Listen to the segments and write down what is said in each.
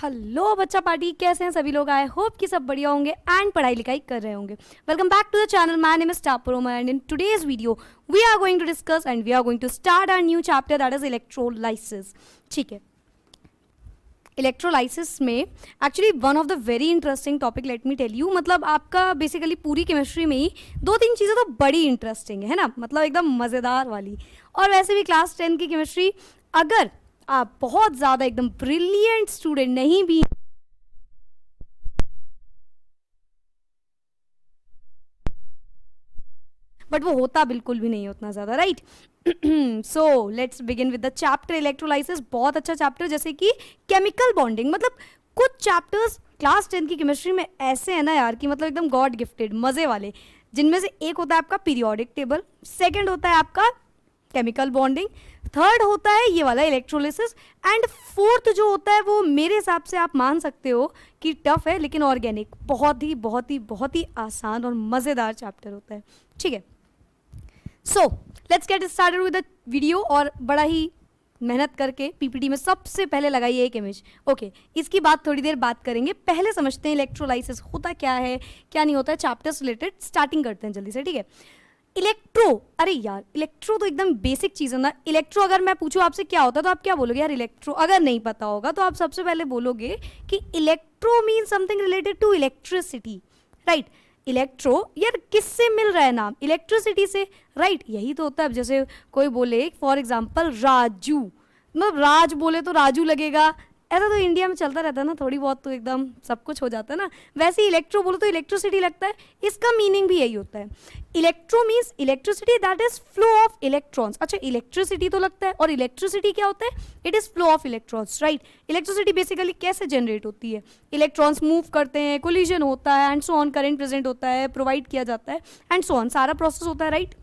Hello बच्चा party, कैसे हैं सभी लोग। आई होप कि सब बढ़िया होंगे एंड पढ़ाई लिखाई कर रहे होंगे। Welcome back to the channel. My name is टापरोमा and in today's video we are going to discuss and we are going to start our new chapter that is electrolysis. ठीक है, इलेक्ट्रोलाइसिस में actually one of the very interesting topic, let me tell you. मतलब आपका basically पूरी chemistry में ही दो तीन चीज़ें तो बड़ी इंटरेस्टिंग है ना, मतलब एकदम मज़ेदार वाली। और वैसे भी क्लास 10 की केमिस्ट्री, अगर आप बहुत ज़्यादा एकदम ब्रिलियंट स्टूडेंट नहीं भी, बट वो होता बिल्कुल भी नहीं है उतना ज़्यादा, right. So let's begin with the chapter electrolysis. बहुत अच्छा चैप्टर, जैसे कि केमिकल बॉन्डिंग। मतलब कुछ चैप्टर्स क्लास 10 की केमिस्ट्री में ऐसे है ना यार कि मतलब एकदम गॉड गिफ्टेड, मज़े वाले। जिनमें से एक होता है आपका पीरियोडिक टेबल, सेकेंड होता है आपका केमिकल बॉन्डिंग, थर्ड होता है ये वाला इलेक्ट्रोलिसिस, एंड फोर्थ जो होता है वो मेरे हिसाब से आप मान सकते हो कि टफ है, लेकिन ऑर्गेनिक बहुत ही बहुत ही बहुत ही आसान और मज़ेदार चैप्टर होता है। ठीक है, so let's get started with the video. और बड़ा ही मेहनत करके पीपीटी में सबसे पहले लगाइए एक इमेज। ओके, इसकी बात थोड़ी देर बात करेंगे। पहले समझते हैं इलेक्ट्रोलाइसिस होता क्या है, क्या नहीं होता है, चैप्टर्स रिलेटेड स्टार्टिंग करते हैं जल्दी से। ठीक है, इलेक्ट्रो, अरे यार इलेक्ट्रो तो एकदम बेसिक चीज़ है ना। इलेक्ट्रो अगर मैं पूछूं आपसे क्या होता है तो आप क्या बोलोगे यार इलेक्ट्रो? अगर नहीं पता होगा तो आप सबसे पहले बोलोगे कि electro mean something related to electricity, right. Electro यार किससे मिल रहा है नाम? इलेक्ट्रिसिटी से, राइट। यही तो होता है। जैसे कोई बोले फॉर एग्जाम्पल राजू, मतलब राज बोले तो राजू लगेगा। ऐसा तो इंडिया में चलता रहता है ना, थोड़ी बहुत तो एकदम सब कुछ हो जाता है ना। वैसे इलेक्ट्रो बोलो तो इलेक्ट्रिसिटी लगता है, इसका मीनिंग भी यही होता है। Electro means electricity that is flow of electrons. अच्छा, इलेक्ट्रिसिटी तो लगता है, और इलेक्ट्रिसिटी क्या होता है? It is flow of electrons, right. Electricity basically कैसे जनरेट होती है? इलेक्ट्रॉन्स मूव करते हैं, कोलिजन होता है and so on, current present होता है, प्रोवाइड किया जाता है एंड सो ऑन, सारा प्रोसेस होता है, राइट।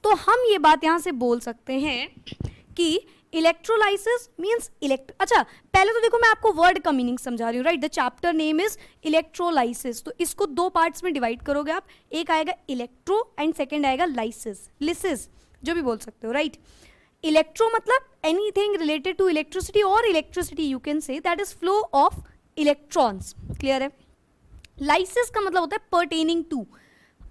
तो हम ये बात यहाँ से बोल सकते हैं कि इलेक्ट्रोलाइसिस मीन्स अच्छा पहले तो देखो मैं आपको वर्ड का मीनिंग समझा रही हूँ, right. The chapter name is electrolysis. तो इसको दो पार्ट्स में डिवाइड करोगे आप, एक आएगा इलेक्ट्रो एंड सेकंड आएगा लाइसिस, लिसिस, जो भी बोल सकते हो, राइट। इलेक्ट्रो मतलब एनीथिंग रिलेटेड टू इलेक्ट्रिसिटी, और electricity you can say that is flow of electrons, clear है। लाइसिस का मतलब होता है पर्टेनिंग टू।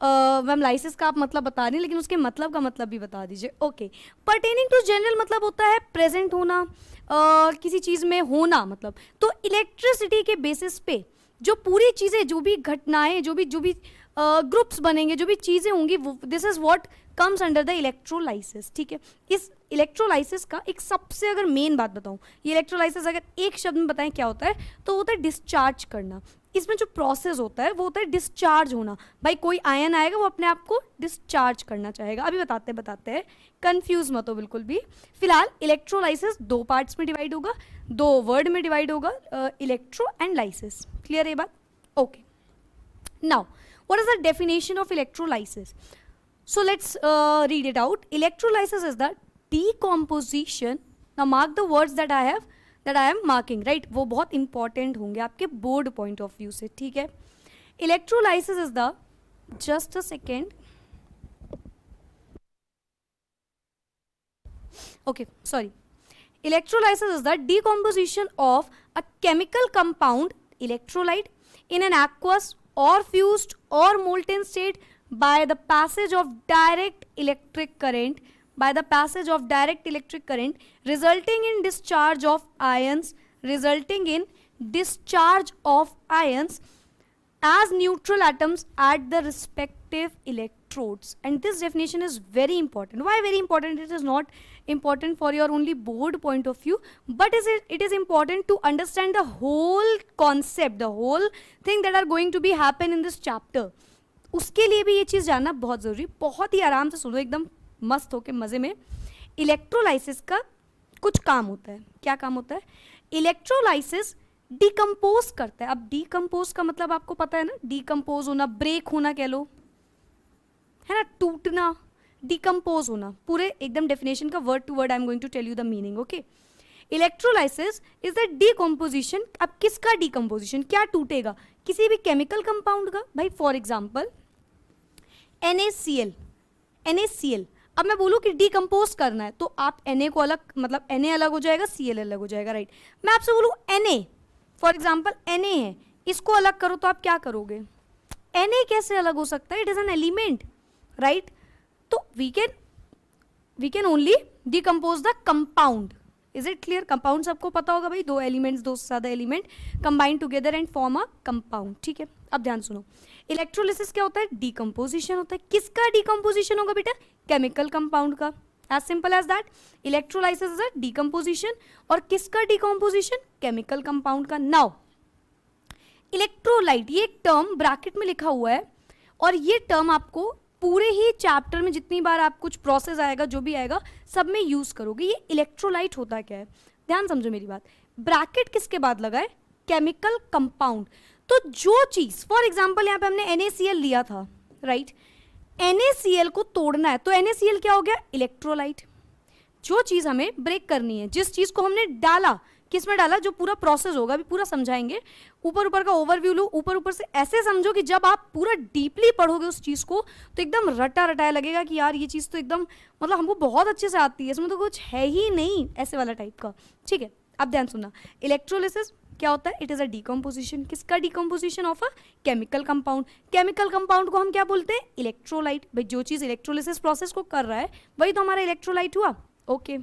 मैम लाइसिस का आप मतलब बता रही हैं, लेकिन उसके मतलब का मतलब भी बता दीजिए। ओके, पर्टेनिंग टू जनरल मतलब होता है प्रेजेंट होना, किसी चीज़ में होना मतलब। तो इलेक्ट्रिसिटी के बेसिस पे जो पूरी चीज़ें, जो भी घटनाएं, जो भी ग्रुप्स बनेंगे, जो भी चीज़ें होंगी, this is what comes under the electrolysis. ठीक है, इस इलेक्ट्रोलाइसिस का एक सबसे अगर मेन बात बताऊं, ये इलेक्ट्रोलाइसिस अगर एक शब्द में बताएं क्या होता है तो होता है डिस्चार्ज करना। इसमें जो प्रोसेस होता है वो होता है डिस्चार्ज होना। भाई कोई आयन आएगा वो अपने आप को डिस्चार्ज करना चाहेगा। अभी बताते हैं, कंफ्यूज मत हो बिल्कुल भी। फिलहाल इलेक्ट्रोलाइसिस दो पार्ट्स में डिवाइड होगा, दो वर्ड में डिवाइड होगा, इलेक्ट्रो एंड लाइसिस। क्लियर है ये बात? Okay, now what is the definition of electrolysis? So let's read it out. Electrolysis is the decomposition. Now mark the words that I am marking, right? वो बहुत important होंगे आपके board point of view से, ठीक है। Electrolysis is the, just a second. Okay, sorry. Electrolysis is the decomposition of a chemical compound, electrolyte, in an aqueous or fused or molten state by the passage of direct electric current, resulting in discharge of ions, as neutral atoms at the respective electrodes. And this definition is very important. Why very important? It is not important for your only board point of view, but it is important to understand the whole concept, the whole thing that are going to be happen in this chapter. उसके लिए भी ये चीज़ जानना बहुत ज़रूरी। बहुत ही आराम से सुनो, एकदम मस्त होके मज़े में। इलेक्ट्रोलाइसिस का कुछ काम होता है। क्या काम होता है? इलेक्ट्रोलाइसिस डिकम्पोज करता है। अब डिकम्पोज का मतलब आपको पता है ना, डिकम्पोज होना, ब्रेक होना कह लो, है ना, टूटना, डिकम्पोज होना। पूरे एकदम डेफिनेशन का word to word I am going to tell you the meaning. Okay, electrolysis is the decomposition. अब किसका डिकम्पोजिशन? क्या टूटेगा? किसी भी केमिकल कंपाउंड का। भाई फॉर एग्जाम्पल NaCl। अब मैं बोलूँ कि डिकम्पोज करना है तो आप Na को अलग, मतलब Na अलग हो जाएगा, Cl अलग हो जाएगा, राइट। मैं आपसे बोलूँ Na, फॉर एग्जाम्पल Na है, इसको अलग करो तो आप क्या करोगे? Na कैसे अलग हो सकता है? It is an element, right? तो we can only decompose the compound. Is it clear? Compound सबको पता होगा भाई, दो एलिमेंट्स, दो से ज्यादा element combine together and form a compound. ठीक है, अब ध्यान सुनो. इलेक्ट्रोलिसिस क्या होता है? डिकम्पोजिशन होता है. किसका डिकम्पोजिशन होगा बेटा? केमिकल कंपाउंड का. As simple as that. Electrolysis is a decomposition. और किसका डिकम्पोजिशन? केमिकल कंपाउंड का. नाउ इलेक्ट्रोलाइट, ये एक टर्म ब्रैकेट में लिखा हुआ है, और ये टर्म आपको पूरे ही चैप्टर में जितनी बार आप कुछ प्रोसेस आएगा, जो भी आएगा, सब में यूज करोगे. ये इलेक्ट्रोलाइट होता क्या है? ध्यान समझो मेरी बात. ब्रैकेट किसके बाद लगा है? Chemical compound. तो जो चीज, फॉर एग्जाम्पल यहाँ पे हमने NaCl लिया था, राइट? NaCl को तोड़ना है, तो NaCl क्या हो गया? इलेक्ट्रोलाइट. जो चीज हमें ब्रेक करनी है, जिस चीज को हमने डाला, किस में डाला, जो पूरा प्रोसेस होगा, अभी पूरा समझाएंगे. ऊपर ऊपर का ओवरव्यू लो, ऊपर ऊपर से ऐसे समझो कि जब आप पूरा डीपली पढ़ोगे उस चीज को, तो एकदम रटा रटाया लगेगा कि यार ये चीज तो एकदम, मतलब हमको बहुत अच्छे से आती है, इसमें तो कुछ है ही नहीं, ऐसे वाला टाइप का. ठीक है, अब ध्यान सुनना. इलेक्ट्रोलिसिस क्या होता है? It is a decomposition. किसका decomposition? Of a chemical compound. Chemical compound को हम क्या बोलते हैं? इलेक्ट्रोलाइट. भाई जो चीज इलेक्ट्रोलिसिस प्रोसेस को कर रहा है वही तो हमारा इलेक्ट्रोलाइट हुआ. ओके.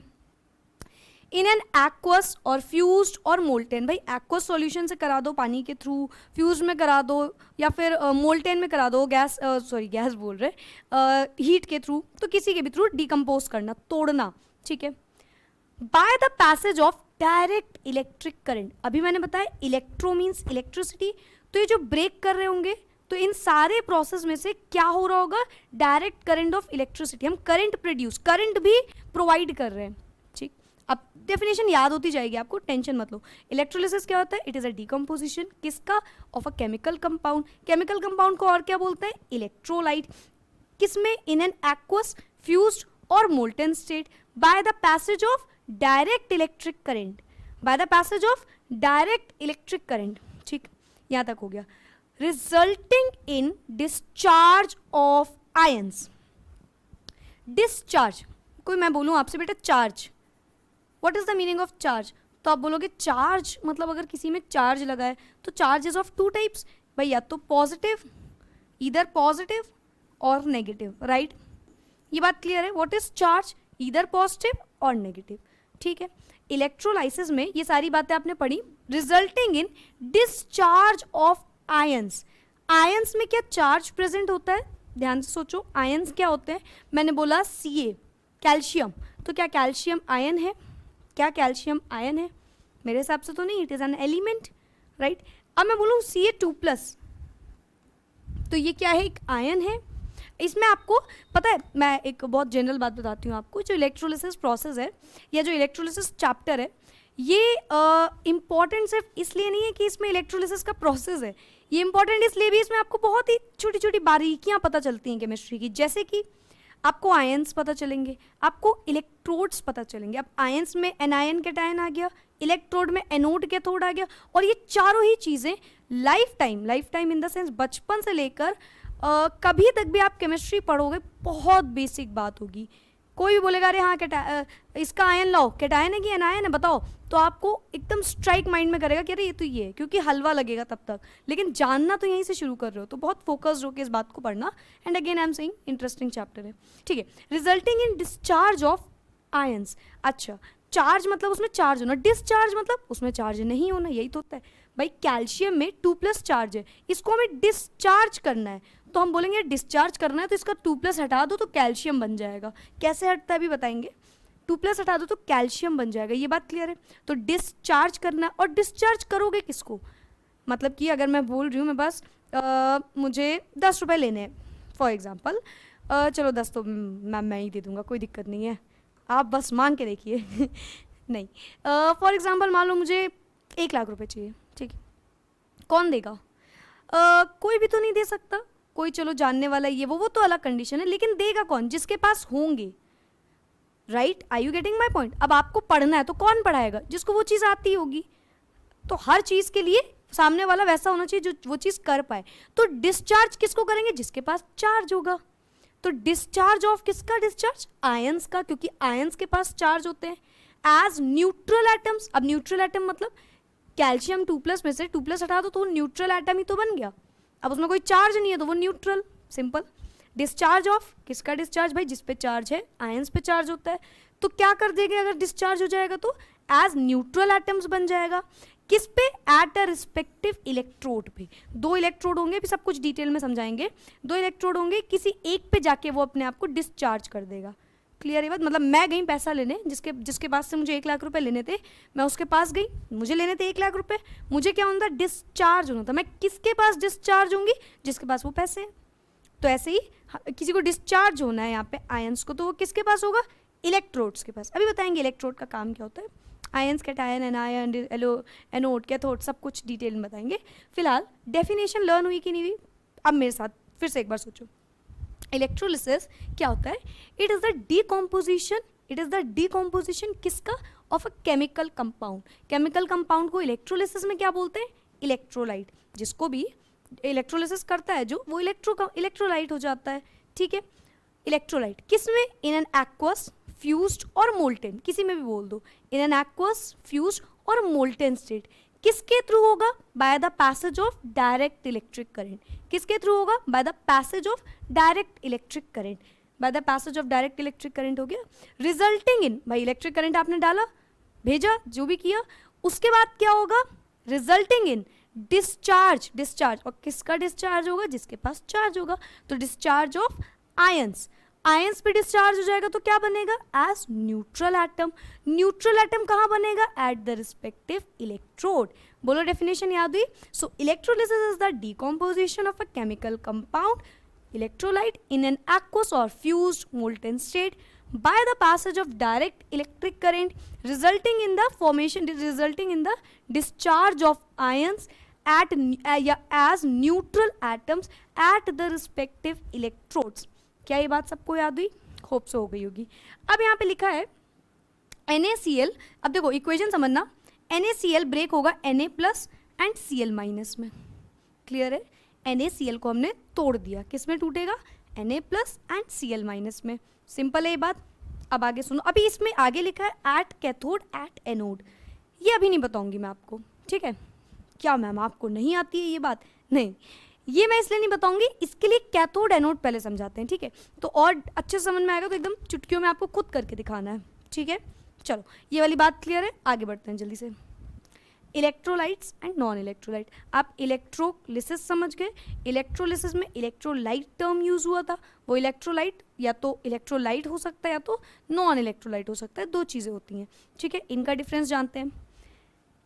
इन एन एक्वस और फ्यूज्ड और मोल्टेन. भाई एक्वस सॉल्यूशन से करा दो पानी के थ्रू, फ्यूज में करा दो, या फिर मोल्टेन में करा दो, गैस गैस बोल रहे, हीट के थ्रू, तो किसी के भी थ्रू डिकम्पोज करना, तोड़ना. ठीक है. Bye the passage of direct electric current. अभी मैंने बताया इलेक्ट्रो मीन्स इलेक्ट्रिसिटी, तो ये जो ब्रेक कर रहे होंगे, तो इन सारे प्रोसेस में से क्या हो रहा होगा? Direct current of electricity. हम करंट प्रोड्यूस, करंट भी प्रोवाइड कर रहे हैं. ठीक, अब डेफिनेशन याद होती जाएगी आपको, टेंशन मत लो. इलेक्ट्रोलिसिस क्या होता है? It is a decomposition. किसका? Of a chemical compound. Chemical compound को और क्या बोलते हैं? इलेक्ट्रोलाइट. किसमें? इन एन एक्वस, फ्यूज्ड और molten state, by the passage of direct electric current. By the passage of direct electric current. ठीक, यहां तक हो गया. Resulting in discharge of ions. Discharge, कोई मैं बोलूं आपसे बेटा charge, what is the meaning of charge? तो आप बोलोगे चार्ज मतलब अगर किसी में चार्ज लगा है, तो चार्जेस ऑफ टू टाइप्स. भाई या तो पॉजिटिव, इधर पॉजिटिव और नेगेटिव, राइट? ये बात क्लियर है? What is charge? इधर पॉजिटिव और नेगेटिव. ठीक है. इलेक्ट्रोलाइसिस में ये सारी बातें आपने पढ़ी. Resulting in discharge of ions. Ions में क्या चार्ज प्रेजेंट होता है? ध्यान से सोचो, आयंस क्या होते हैं? मैंने बोला Ca, कैल्शियम. तो क्या कैल्शियम आयन है? क्या कैल्शियम आयन है? मेरे हिसाब से तो नहीं. It is an element, right? अब मैं बोलूँ Ca2+, तो ये क्या है? एक आयन है. इसमें आपको पता है, मैं एक बहुत जनरल बात बताती हूँ आपको. जो इलेक्ट्रोलिसिस प्रोसेस है या जो इलेक्ट्रोलिसिस चैप्टर है, ये इम्पॉर्टेंट सिर्फ इसलिए नहीं है कि इसमें इलेक्ट्रोलिसिस का प्रोसेस है. ये इंपॉर्टेंट इसलिए भी इसमें आपको बहुत ही छोटी छोटी बारीकियाँ पता चलती हैं केमिस्ट्री की. जैसे कि आपको आयंस पता चलेंगे, आपको इलेक्ट्रोड्स पता चलेंगे. अब आयंस में एनायन कैटायन आ गया, इलेक्ट्रोड में एनोड कैथोड आ गया. और ये चारों ही चीज़ें life time in the sense बचपन से लेकर कभी तक भी आप केमिस्ट्री पढ़ोगे, बहुत बेसिक बात होगी. कोई भी बोलेगा अरे हाँ इसका आयन लाओ, कैटायन है कि एनायन है बताओ, तो आपको एकदम स्ट्राइक माइंड में करेगा कि अरे ये तो ये है, क्योंकि हलवा लगेगा तब तक. लेकिन जानना तो यहीं से शुरू कर रहे हो, तो बहुत फोकस्ड होकर इस बात को पढ़ना. And again I am saying interesting chapter है. ठीक है. Resulting in discharge of ions. अच्छा, चार्ज मतलब उसमें चार्ज होना, डिस्चार्ज मतलब उसमें चार्ज नहीं होना, यही तो होता है. भाई कैल्शियम में 2+ चार्ज है, इसको हमें डिस्चार्ज करना है, तो हम बोलेंगे डिस्चार्ज करना है तो इसका 2+ हटा दो तो कैल्शियम बन जाएगा. कैसे हटता है अभी बताएंगे. 2+ हटा दो तो कैल्शियम बन जाएगा. ये बात क्लियर है? तो डिस्चार्ज करना. और डिस्चार्ज करोगे किसको? मतलब कि अगर मैं बोल रही हूँ मैं बस मुझे 10 रुपये लेने हैं फॉर एग्जाम्पल, चलो 10 तो मैं ही दे दूँगा, कोई दिक्कत नहीं है, आप बस मांग के देखिए. नहीं, फॉर एग्जाम्पल मान लो मुझे 1 लाख रुपए चाहिए. ठीक है, कौन देगा? कोई भी तो नहीं दे सकता. कोई चलो जानने वाला ये वो तो अलग कंडीशन है, लेकिन देगा कौन? जिसके पास होंगे, right? Are you getting my point? अब आपको पढ़ना है तो कौन पढ़ाएगा? जिसको वो चीज़ आती होगी. तो हर चीज़ के लिए सामने वाला वैसा होना चाहिए जो वो चीज़ कर पाए. तो डिस्चार्ज किसको करेंगे? जिसके पास चार्ज होगा. तो डिस्चार्ज ऑफ किसका? डिस्चार्ज आयंस का, क्योंकि आयंस के पास चार्ज होते हैं एज न्यूट्रल एटम्स. अब न्यूट्रल एटम मतलब कैल्शियम 2+ में से 2+ हटा दो तो वो न्यूट्रल एटम ही तो बन गया। अब उसमें कोई चार्ज नहीं है तो वो न्यूट्रल, सिंपल। डिस्चार्ज ऑफ, किसका डिस्चार्ज भाई? जिस पे चार्ज है, आयंस पे चार्ज होता है। तो क्या कर देंगे अगर डिस्चार्ज हो जाएगा तो? एज न्यूट्रल एटम्स बन जाएगा। किस पे? एट अ रिस्पेक्टिव इलेक्ट्रोड पे। 2 इलेक्ट्रोड होंगे, भी सब कुछ डिटेल में समझाएंगे। 2 इलेक्ट्रोड होंगे, किसी एक पे जाके वो अपने आप को डिस्चार्ज कर देगा। क्लियर है बात? मतलब मैं गई पैसा लेने, जिसके पास से मुझे 1 लाख रुपए लेने थे, मैं उसके पास गई, मुझे लेने थे 1 लाख रुपए, मुझे क्या होना था? डिस्चार्ज होना था। मैं किसके पास डिस्चार्ज होंगी? जिसके पास वो पैसे हैं। तो ऐसे ही किसी को डिस्चार्ज होना है यहाँ पे आयंस को, तो वो किसके पास होगा? इलेक्ट्रोड्स के पास। अभी बताएंगे इलेक्ट्रोड का काम क्या होता है। Ions, cation, anion, anode, cathode, सब कुछ डिटेल में बताएंगे। फिलहाल डेफिनेशन लर्न हुई कि नहीं हुई? अब मेरे साथ फिर से एक बार सोचो। इलेक्ट्रोलिसिस क्या होता है? इट इज द डीकॉम्पोजिशन किसका? Of a chemical compound. Chemical compound को इलेक्ट्रोलिसिस में क्या बोलते हैं? इलेक्ट्रोलाइट। जिसको भी इलेक्ट्रोलिसिस करता है जो, वो इलेक्ट्रोलाइट हो जाता है। ठीक है, इलेक्ट्रोलाइट किस में? इन एन एक्वस, फ्यूज्ड और मोल्टेन, किसी में भी बोल दो। इन एन एक्वस, फ्यूज्ड और मोल्टेन स्टेट। किसके थ्रू होगा? Bye the passage of direct electric current. किसके थ्रू होगा? Bye the passage of direct electric current. By the passage of direct electric current हो गया। रिजल्टिंग इन, भाई इलेक्ट्रिक करंट आपने डाला, भेजा, जो भी किया, उसके बाद क्या होगा? Resulting in discharge. और किसका डिस्चार्ज होगा? जिसके पास चार्ज होगा। तो डिस्चार्ज ऑफ आयंस। आयंस पे डिस्चार्ज हो जाएगा तो क्या बनेगा? As neutral atom. Neutral atom कहाँ बनेगा? At the respective electrode. बोलो डेफिनेशन याद हुई? So electrolysis is the decomposition of a chemical compound electrolyte in an aqueous or fused molten state by the passage of direct electric current resulting in the discharge of ions as neutral atoms at the respective electrodes। क्या ये बात सबको याद हुई? Hope so हो गई होगी। अब यहाँ पे लिखा है NaCl। अब देखो इक्वेशन समझना, NaCl ब्रेक होगा Na+ एंड Cl- में। क्लियर है? NaCl को हमने तोड़ दिया, किस में टूटेगा? Na+ एंड Cl- में। सिंपल है ये बात। अब आगे सुनो, अभी इसमें आगे लिखा है एट कैथोड एट एनोड। ये अभी नहीं बताऊंगी मैं आपको, ठीक है? क्या मैम आपको नहीं आती है ये बात? नहीं, ये मैं इसलिए नहीं बताऊंगी, इसके लिए कैथोड एनोड पहले समझाते हैं, ठीक है? तो और अच्छे समझ में आएगा, तो एकदम चुटकियों में आपको खुद करके दिखाना है, ठीक है? चलो ये वाली बात क्लियर है, आगे बढ़ते हैं जल्दी से। Electrolytes and non electrolyte. आप इलेक्ट्रोलिसिस समझ गए। इलेक्ट्रोलिसिस में इलेक्ट्रोलाइट टर्म यूज हुआ था। वो इलेक्ट्रोलाइट या तो इलेक्ट्रोलाइट हो सकता है या तो नॉन इलेक्ट्रोलाइट हो सकता है, 2 चीज़ें होती हैं, ठीक है? इनका डिफरेंस जानते हैं।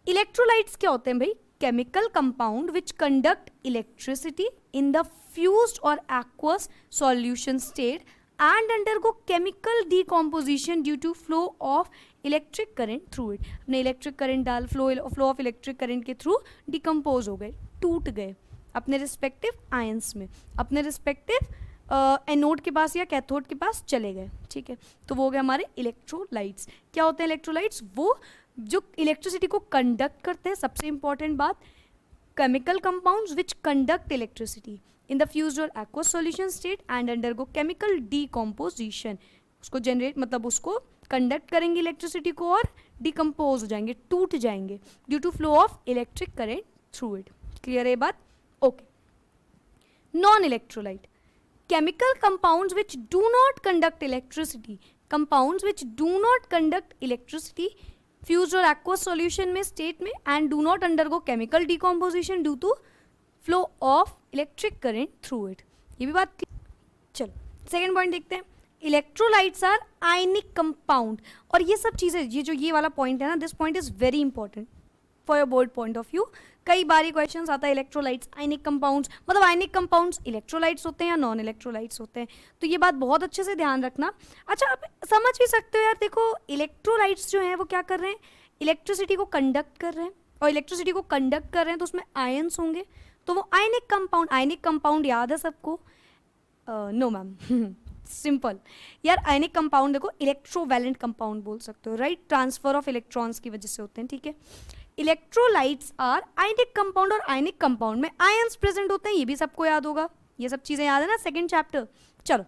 इलेक्ट्रोलाइट्स क्या होते हैं भाई? Chemical compound which conduct electricity in the fused और aqueous solution state and undergo chemical decomposition due to flow of electric current through it। अपने इलेक्ट्रिक करंट डाल, फ्लो ऑफ इलेक्ट्रिक करंट के थ्रू डिकम्पोज हो गए, टूट गए अपने respective ions में, अपने रिस्पेक्टिव एनोड के पास या कैथोड के पास चले गए, ठीक है? तो वो हो गए हमारे इलेक्ट्रोलाइट्स। क्या होते हैं इलेक्ट्रोलाइट्स? वो जो इलेक्ट्रिसिटी को कंडक्ट करते हैं। सबसे इंपॉर्टेंट बात, chemical compounds which conduct electricity in the fused or aqueous solution state and undergo chemical decomposition। उसको जनरेट मतलब उसको कंडक्ट करेंगे इलेक्ट्रिसिटी को और डिकम्पोज हो जाएंगे, टूट जाएंगे due to flow of electric current through it. Clear है ये बात? Okay. Non electrolyte, chemical compounds which do not conduct electricity, compounds which do not conduct electricity fused और एक्वस सॉल्यूशन में स्टेट में and do not undergo chemical decomposition due to flow of electric current through it. ये भी बात। चलो second point देखते हैं। Electrolytes are ionic compound. और ये सब चीज़ें, ये वाला पॉइंट है ना, this point is very important for your board point of view. कई बारी क्वेश्चन आता है इलेक्ट्रोलाइट्स आयनिक कंपाउंड्स, मतलब आयनिक कंपाउंड्स इलेक्ट्रोलाइट्स होते हैं या नॉन इलेक्ट्रोलाइट्स होते हैं, तो ये बात बहुत अच्छे से ध्यान रखना। अच्छा आप समझ भी सकते हो यार, देखो इलेक्ट्रोलाइट्स जो हैं वो क्या कर रहे हैं? इलेक्ट्रिसिटी को कंडक्ट कर रहे हैं, और इलेक्ट्रिसिटी को कंडक्ट कर रहे हैं तो उसमें आयंस होंगे, तो वो आयनिक कंपाउंड याद है सबको? नो मैम सिंपल यार, आयनिक कंपाउंड देखो इलेक्ट्रोवैलेंट कंपाउंड बोल सकते हो, राइट? ट्रांसफर ऑफ इलेक्ट्रॉन्स की वजह से होते हैं, ठीक है? इलेक्ट्रोलाइट्स आर आयनिक कंपाउंड, और आयनिक कंपाउंड में आयंस प्रेजेंट होते हैं, ये भी सबको याद होगा, ये सब चीजें याद है ना सेकंड चैप्टर। चलो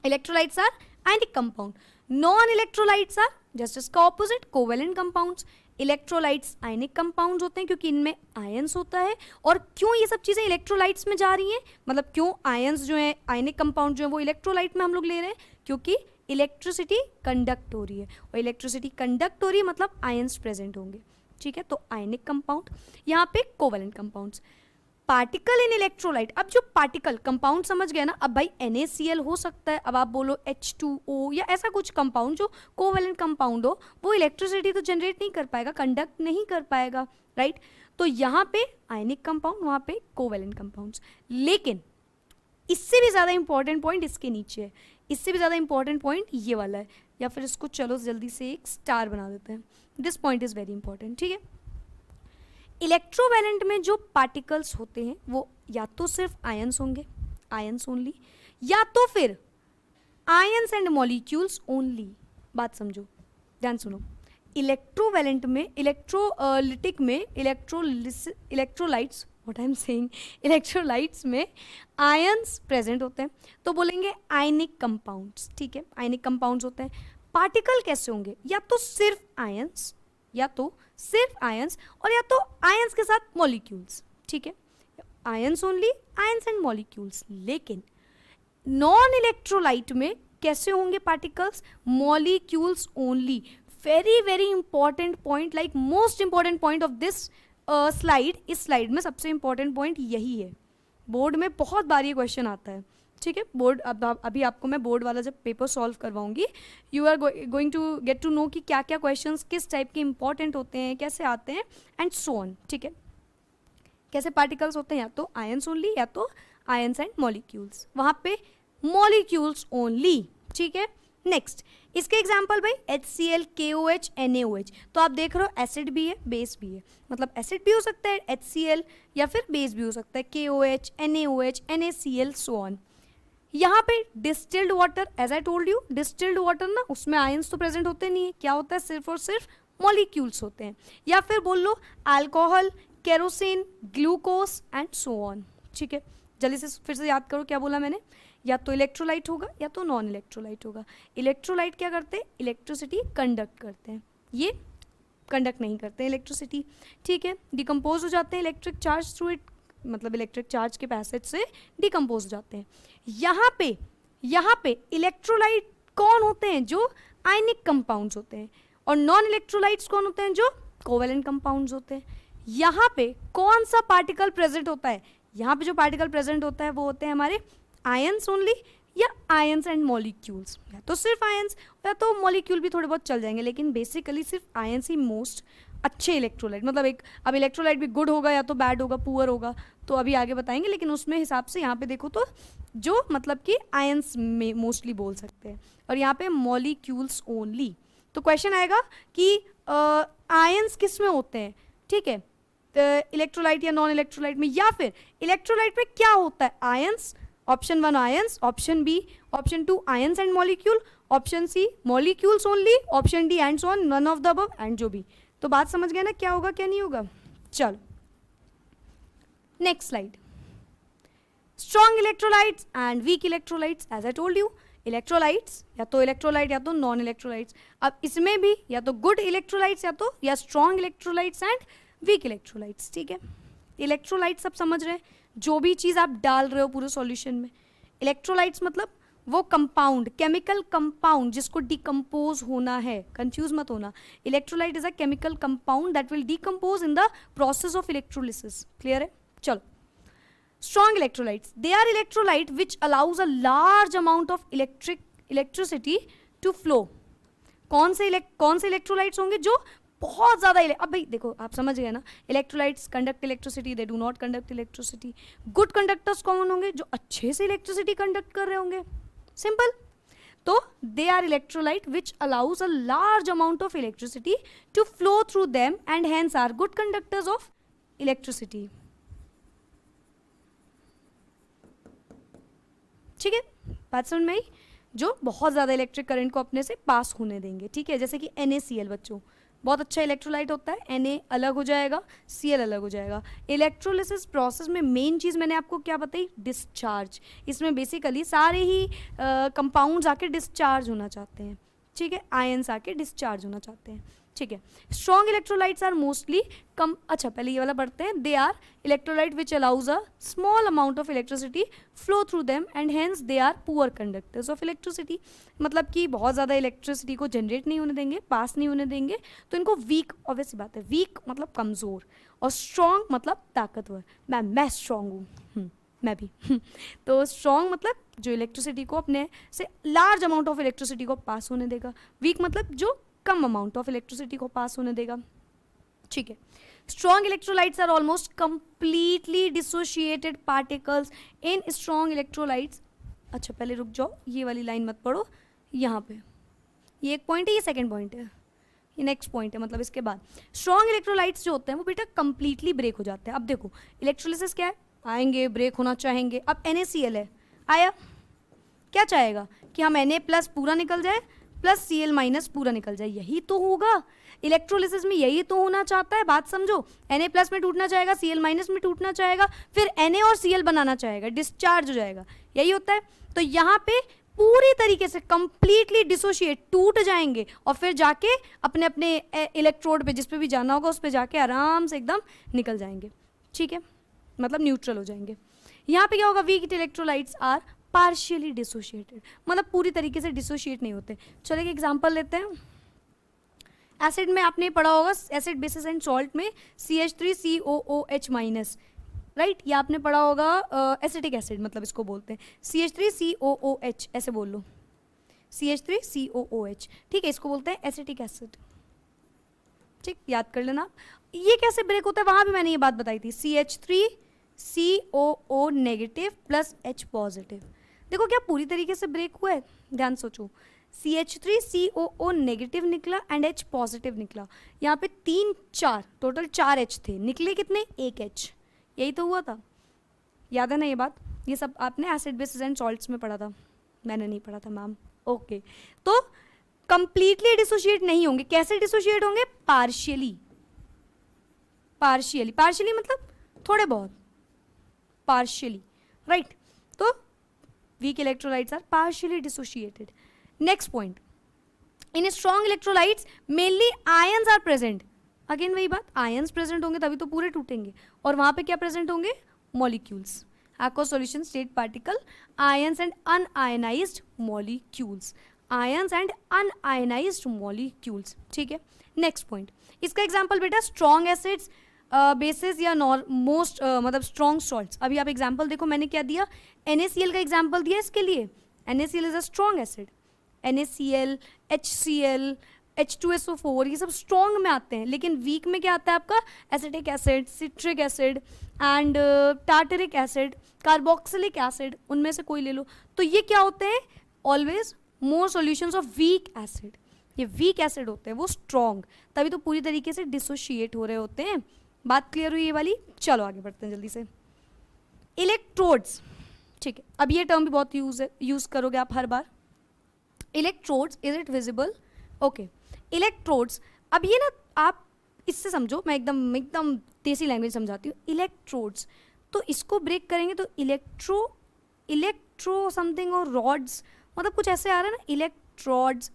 electrolytes are ionic compound, non electrolytes are just इसका opposite covalent compounds. Electrolytes ionic compounds होते हैं क्योंकि इनमें आयंस होता है। और क्यों ये सब चीज़ें इलेक्ट्रोलाइट्स में जा रही हैं, मतलब क्यों आयंस जो है, आयनिक कंपाउंड जो है वो इलेक्ट्रोलाइट में हम लोग ले रहे हैं, क्योंकि इलेक्ट्रिसिटी कंडक्ट हो रही है, और इलेक्ट्रिसिटी कंडक्ट हो रही है मतलब आयंस प्रेजेंट होंगे, ठीक है। तो आयनिक कंपाउंड, यहाँ पे covalent compounds, particle in electrolyte. अब जो पार्टिकल कंपाउंड समझ गया ना, अब भाई NaCl हो सकता है, अब आप बोलो H2O या ऐसा कुछ कंपाउंड जो कोवेलेंट कंपाउंड हो, वो इलेक्ट्रिसिटी तो जनरेट नहीं कर पाएगा, कंडक्ट नहीं कर पाएगा, राइट। तो यहाँ पे आयनिक कंपाउंड, वहाँ पे कोवेलेंट कंपाउंड्स। लेकिन इससे भी ज़्यादा इंपॉर्टेंट पॉइंट इसके नीचे है, इससे भी ज़्यादा इंपॉर्टेंट पॉइंट ये वाला है, या फिर इसको चलो जल्दी से एक स्टार बना देते हैं। This point is very important, ठीक है। इलेक्ट्रोवैलेंट में जो पार्टिकल्स होते हैं वो या तो सिर्फ आयंस होंगे, आयंस ओनली, या तो फिर आयंस एंड मॉलिक्यूल्स ओनली। बात समझो, ध्यान सुनो। इलेक्ट्रोवैलेंट में, इलेक्ट्रोलिटिक में, electrolytes, what I am saying, electrolytes में आयंस प्रेजेंट होते हैं, तो बोलेंगे आयनिक कंपाउंड्स, ठीक है, आयनिक कंपाउंड्स होते हैं। पार्टिकल कैसे होंगे, या तो सिर्फ आयंस, या तो सिर्फ आयंस, और या तो आयंस के साथ मॉलिक्यूल्स, ठीक है, ions only, ions and molecules. लेकिन नॉन इलेक्ट्रोलाइट में कैसे होंगे particles, molecules only. Very very important point, like most important point of this slide. इस स्लाइड में सबसे इंपॉर्टेंट पॉइंट यही है, बोर्ड में बहुत बार ये क्वेश्चन आता है, ठीक है। बोर्ड अभी आपको मैं बोर्ड वाला जब पेपर सॉल्व करवाऊंगी, you are going to get to know कि क्या क्या क्वेश्चंस किस टाइप के इंपॉर्टेंट होते हैं, कैसे आते हैं, एंड सो ऑन, ठीक है। कैसे पार्टिकल्स होते हैं, या तो आयंस ओनली, या तो आयंस एंड मॉलिक्यूल्स, वहाँ पे मॉलिक्यूल्स ओनली, ठीक है। नेक्स्ट, इसके एग्जाम्पल भाई HCl, KOH, NaOH। तो आप देख रहे हो एसिड भी है, बेस भी है, मतलब एसिड भी हो सकता है HCl, या फिर बेस भी हो सकता है KOH, NaOH, NaCl, so on. यहाँ पे distilled water, as I told you, distilled water ना, उसमें आयंस तो प्रेजेंट होते नहीं है, क्या होता है, सिर्फ और सिर्फ मॉलिक्यूल्स होते हैं। या फिर बोल लो alcohol, kerosene, glucose and so on, ठीक है। जल्दी से फिर से याद करो क्या बोला मैंने, या तो इलेक्ट्रोलाइट होगा या तो नॉन इलेक्ट्रोलाइट होगा। इलेक्ट्रोलाइट क्या करते हैं, इलेक्ट्रिसिटी कंडक्ट करते हैं, ये कंडक्ट नहीं करते हैं इलेक्ट्रिसिटी, ठीक है। डिकम्पोज हो जाते हैं इलेक्ट्रिक चार्ज थ्रू इट, मतलब इलेक्ट्रिक चार्ज के पैसेज से डिकम्पोज हो जाते हैं। यहाँ पे इलेक्ट्रोलाइट कौन होते हैं, जो आयनिक कंपाउंड्स होते हैं, और नॉन इलेक्ट्रोलाइट्स कौन होते हैं, जो कोवेलेंट कंपाउंड्स होते हैं। यहाँ पे कौन सा पार्टिकल प्रेजेंट होता है, यहाँ पे जो पार्टिकल प्रेजेंट होता है वो होते हैं हमारे आयंस ओनली, या आयंस एंड मॉलिक्यूल्स, या तो सिर्फ आयंस या तो मॉलिक्यूल भी थोड़े बहुत चल जाएंगे, लेकिन बेसिकली सिर्फ आयंस ही मोस्ट अच्छे इलेक्ट्रोलाइट, मतलब एक, अब इलेक्ट्रोलाइट भी गुड होगा या तो बैड होगा, पुअर होगा, तो अभी आगे बताएंगे, लेकिन उसमें हिसाब से यहाँ पे देखो तो जो मतलब कि आयंस में मोस्टली बोल सकते हैं, और यहाँ पे मॉलिक्यूल्स ओनली। तो क्वेश्चन आएगा कि आयंस किस में होते हैं, ठीक है, इलेक्ट्रोलाइट या नॉन इलेक्ट्रोलाइट में, या फिर इलेक्ट्रोलाइट में क्या होता है, ions, option 1 ions, option B, option 2 ions and molecule, option C molecules only, option D and so on, none of the above, and जो भी। तो बात समझ गया ना क्या होगा क्या नहीं होगा। चलो next slide, strong electrolytes and weak electrolytes. As I told you, electrolytes या तो इलेक्ट्रोलाइट या तो नॉन इलेक्ट्रोलाइट्स। अब इसमें भी या तो गुड इलेक्ट्रोलाइट्स या strong electrolytes and weak electrolytes, ठीक है। इलेक्ट्रोलाइट्स सब समझ रहे हैं, जो भी चीज़ आप डाल रहे हो पूरे सॉल्यूशन में। इलेक्ट्रोलाइट्स मतलब वो कंपाउंड, केमिकल कंपाउंड जिसको डिकम्पोज होना है, कंफ्यूज मत होना। Electrolyte is a chemical compound that will decompose in the process of electrolysis, clear है। चलो, strong electrolytes, they are electrolyte which allows a large amount of electricity to flow. कौन से electrolytes होंगे जो बहुत ज़्यादा, अब भाई देखो आप समझ गए ना, electrolytes conduct electricity, they do not conduct electricity. Good conductors कौन होंगे, जो अच्छे से इलेक्ट्रिसिटी कंडक्ट कर रहे होंगे, सिंपल। तो they are electrolyte which allows a large amount of electricity to flow through them and hence are good conductors of electricity, ठीक है। बात समझ में आई, जो बहुत ज़्यादा इलेक्ट्रिक करंट को अपने से पास होने देंगे, ठीक है। जैसे कि NaCl बच्चों बहुत अच्छा इलेक्ट्रोलाइट होता है, Na अलग हो जाएगा, Cl अलग हो जाएगा। इलेक्ट्रोलिसिस प्रोसेस में मेन चीज़ मैंने आपको क्या बताई, डिस्चार्ज। इसमें बेसिकली सारे ही कंपाउंड्स आके डिस्चार्ज होना चाहते हैं, ठीक है, आयंस आके डिस्चार्ज होना चाहते हैं। ठीक है। स्ट्रॉन्ग इलेक्ट्रोलाइट्स आर मोस्टली कम, अच्छा पहले ये वाला पढ़ते हैं। They are electrolyte which allows a small amount of electricity flow through them and hence they are poor conductors of electricity. मतलब कि बहुत ज़्यादा इलेक्ट्रिसिटी को जनरेट नहीं होने देंगे, पास नहीं होने देंगे, तो इनको वीक, ऑब्वियस बात है, वीक मतलब कमज़ोर, और स्ट्रॉन्ग मतलब ताकतवर। मैं स्ट्रॉन्ग हूँ, मैं भी तो स्ट्रॉन्ग मतलब जो इलेक्ट्रिसिटी को अपने से लार्ज अमाउंट ऑफ इलेक्ट्रिसिटी को पास होने देगा, वीक मतलब जो कम अमाउंट ऑफ इलेक्ट्रिसिटी को पास होने देगा, ठीक है। Strong electrolytes are almost completely dissociated particles in strong electrolytes. अच्छा पहले रुक जाओ, ये वाली लाइन मत पढ़ो, यहाँ पे ये एक पॉइंट है, ये सेकंड पॉइंट है, ये नेक्स्ट पॉइंट है, मतलब इसके बाद स्ट्रॉन्ग इलेक्ट्रोलाइट्स जो होते हैं वो बेटा कंप्लीटली ब्रेक हो जाते हैं। अब देखो इलेक्ट्रोलिसिस क्या है, आएंगे ब्रेक होना चाहेंगे। अब NaCl है, आया, क्या चाहेगा कि हम Na+ पूरा निकल जाए प्लस Cl- पूरा निकल जाए, यही तो होगा इलेक्ट्रोलिसिस में, यही तो होना चाहता है। बात समझो, Na+ में टूटना चाहेगा, Cl- में टूटना चाहेगा, फिर Na और Cl बनाना चाहेगा, डिस्चार्ज हो जाएगा, यही होता है। तो यहाँ पे पूरी तरीके से कंप्लीटली डिसोशिएट, टूट जाएंगे और फिर जाके अपने अपने इलेक्ट्रोड पे जिस पे भी जाना होगा उस पे जाके आराम से एकदम निकल जाएंगे, ठीक है, मतलब न्यूट्रल हो जाएंगे। यहाँ पे क्या होगा, weak electrolytes are partially dissociated, मतलब पूरी तरीके से डिसोशिएट नहीं होते। चलो एक एग्जांपल लेते हैं। एसिड में आपने पढ़ा होगा, एसिड बेसिस एंड सॉल्ट में CH3COOH-, राइट, ये आपने पढ़ा होगा एसिटिक एसिड, मतलब इसको बोलते हैं CH3COOH, ऐसे बोल लो CH3COOH, ठीक है, इसको बोलते हैं एसिटिक एसिड, ठीक, याद कर लेना। ये कैसे ब्रेक होता है, वहां भी मैंने ये बात बताई थी, CH3COO- प्लस H+। देखो क्या पूरी तरीके से ब्रेक हुआ है, ध्यान सोचो, CH3COO- निकला एंड H+ निकला, यहाँ पे 3 4 टोटल 4 H थे, निकले कितने, 1 H, यही तो हुआ था, याद है ना ये बात। ये सब आपने एसिड बेसिस एंड सॉल्ट्स में पढ़ा था, मैंने नहीं पढ़ा था मैम, ओके। तो कंप्लीटली डिसोशिएट नहीं होंगे, कैसे डिसोशिएट होंगे, पार्शियली, पार्शियली, पार्शियली मतलब थोड़े बहुत, पार्शियली, राइट। तो weak electrolytes are partially dissociated. Next point, in strong electrolytes mainly ions are present. Again वही बात, ions present होंगे तभी तो पूरे टूटेंगे, और वहाँ पे क्या present होंगे, molecules, aqueous solution state particle, ions and unionized molecules, ions and unionized molecules, ठीक है। Next point, इसका example बेटा strong acids, बेसिस या मोस्ट मतलब स्ट्रॉन्ग सॉल्ट्स। अभी आप एग्जांपल देखो, मैंने क्या दिया, NaCl का एग्जांपल दिया इसके लिए, NaCl is a strong acid, NaCl, HCl, H2SO4 ये सब स्ट्रॉन्ग में आते हैं, लेकिन वीक में क्या आता है आपका, acetic acid, citric acid and tartaric acid, carboxylic acid, उनमें से कोई ले लो। तो ये क्या होते हैं, always more solutions of weak acid, ये वीक एसिड होते हैं, वो स्ट्रॉन्ग, तभी तो पूरी तरीके से डिसोशिएट हो रहे होते हैं। बात क्लियर हुई ये वाली, चलो आगे बढ़ते हैं जल्दी से। इलेक्ट्रोड्स, ठीक है, अब ये टर्म भी बहुत यूज करोगे आप हर बार, electrodes, is it visible, okay. Electrodes, अब ये ना आप इससे समझो, मैं एकदम एकदम देसी लैंग्वेज समझाती हूँ। इलेक्ट्रोड्स, तो इसको ब्रेक करेंगे तो इलेक्ट्रो समथिंग और रॉड्स, मतलब कुछ ऐसे आ रहा है ना,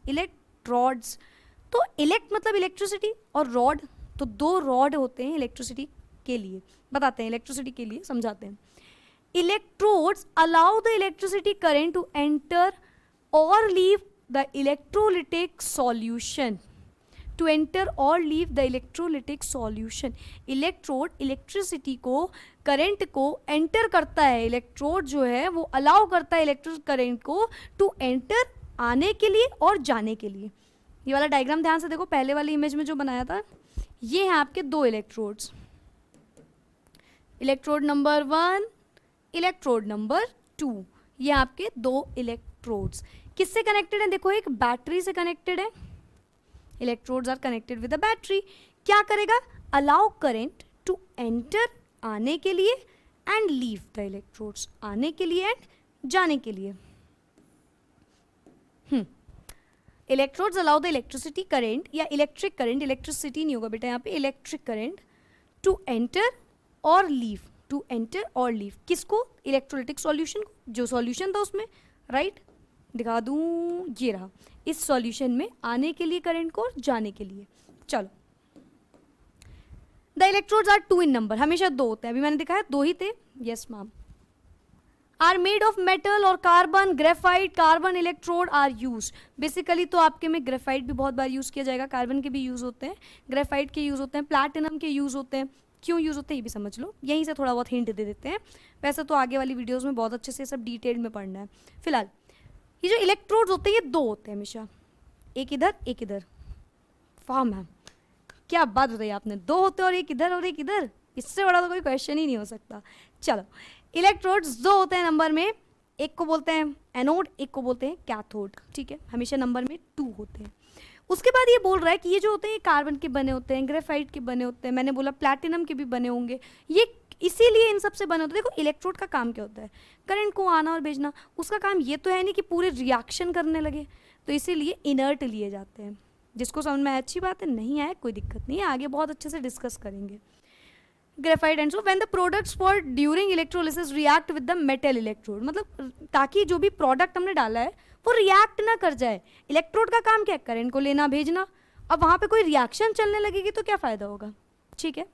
इलेक्ट्रोड्स, तो इलेक्ट मतलब इलेक्ट्रिसिटी और रॉड, तो 2 रॉड होते हैं इलेक्ट्रिसिटी के लिए, बताते हैं इलेक्ट्रिसिटी के लिए, समझाते हैं। Electrodes allow the electricity current to enter और leave the electrolytic solution, to enter और leave the electrolytic solution. Electrode electricity को, करंट को एंटर करता है, इलेक्ट्रोड जो है वो अलाउ करता है इलेक्ट्रिक करंट को टू एंटर, आने के लिए और जाने के लिए। ये वाला डायग्राम ध्यान से देखो, पहले वाली इमेज में जो बनाया था, ये हैं आपके 2 electrodes, electrode number 1, electrode number 2, ये आपके 2 इलेक्ट्रोड्स किससे कनेक्टेड है, देखो एक बैटरी से कनेक्टेड है, electrodes are connected with a battery. क्या करेगा, अलाउ करंट टू एंटर, आने के लिए, एंड लीव द इलेक्ट्रोड्स, आने के लिए एंड जाने के लिए। Electrodes allow the electricity current या इलेक्ट्रिक करंट, इलेक्ट्रिसिटी नहीं होगा बेटा यहाँ पे, इलेक्ट्रिक करंट टू एंटर और लीव, टू एंटर और लीव, किसको, इलेक्ट्रोलिटिक सॉल्यूशन को, जो सॉल्यूशन था उसमें, राइट, दिखा दूँ, ये रहा, इस सॉल्यूशन में आने के लिए करंट को और जाने के लिए, चलो, the electrodes are 2 in number, हमेशा 2 होते हैं, अभी मैंने दिखाया 2 ही थे, yes ma'am. Are made of metal और carbon, graphite, carbon electrode are use. Basically तो आपके में ग्रेफाइट भी बहुत बार यूज किया जाएगा, कार्बन के भी यूज होते हैं, ग्रेफाइट के यूज होते हैं, प्लैटिनम के यूज होते हैं। क्यों यूज होते हैं ये भी समझ लो, यहीं से थोड़ा बहुत हिंट दे देते हैं, वैसे तो आगे वाली वीडियोस में बहुत अच्छे से सब डिटेल में पढ़ना है। फिलहाल ये जो इलेक्ट्रोड्स होते हैं ये 2 होते हैं हमेशा, एक इधर एक इधर। वाह मैम क्या बात बताई आपने, 2 होते हैं और एक इधर और एक इधर, इससे बड़ा तो कोई क्वेश्चन ही नहीं हो सकता। चलो, इलेक्ट्रोड्स 2 होते हैं नंबर में, एक को बोलते हैं एनोड, एक को बोलते हैं कैथोड, ठीक है, हमेशा नंबर में 2 होते हैं। उसके बाद ये बोल रहा है कि ये जो होते हैं ये कार्बन के बने होते हैं, ग्रेफाइट के बने होते हैं, मैंने बोला प्लैटिनम के भी बने होंगे, ये इसीलिए इन सबसे बने होते हैं। देखो इलेक्ट्रोड का काम क्या होता है, करंट को आना और भेजना, उसका काम ये तो है नहीं कि पूरे रिएक्शन करने लगे, तो इसीलिए इनर्ट लिए जाते हैं। जिसको समझ में अच्छी बात है, नहीं आए कोई दिक्कत नहीं है, आगे बहुत अच्छे से डिस्कस करेंगे। Graphite and so when the products for during electrolysis react with the metal electrode, मतलब ताकि जो भी प्रोडक्ट हमने डाला है वो रिएक्ट ना कर जाए। इलेक्ट्रोड का काम क्या है, करंट को लेना भेजना, अब वहाँ पे कोई रिएक्शन चलने लगेगी तो क्या फ़ायदा होगा, ठीक है।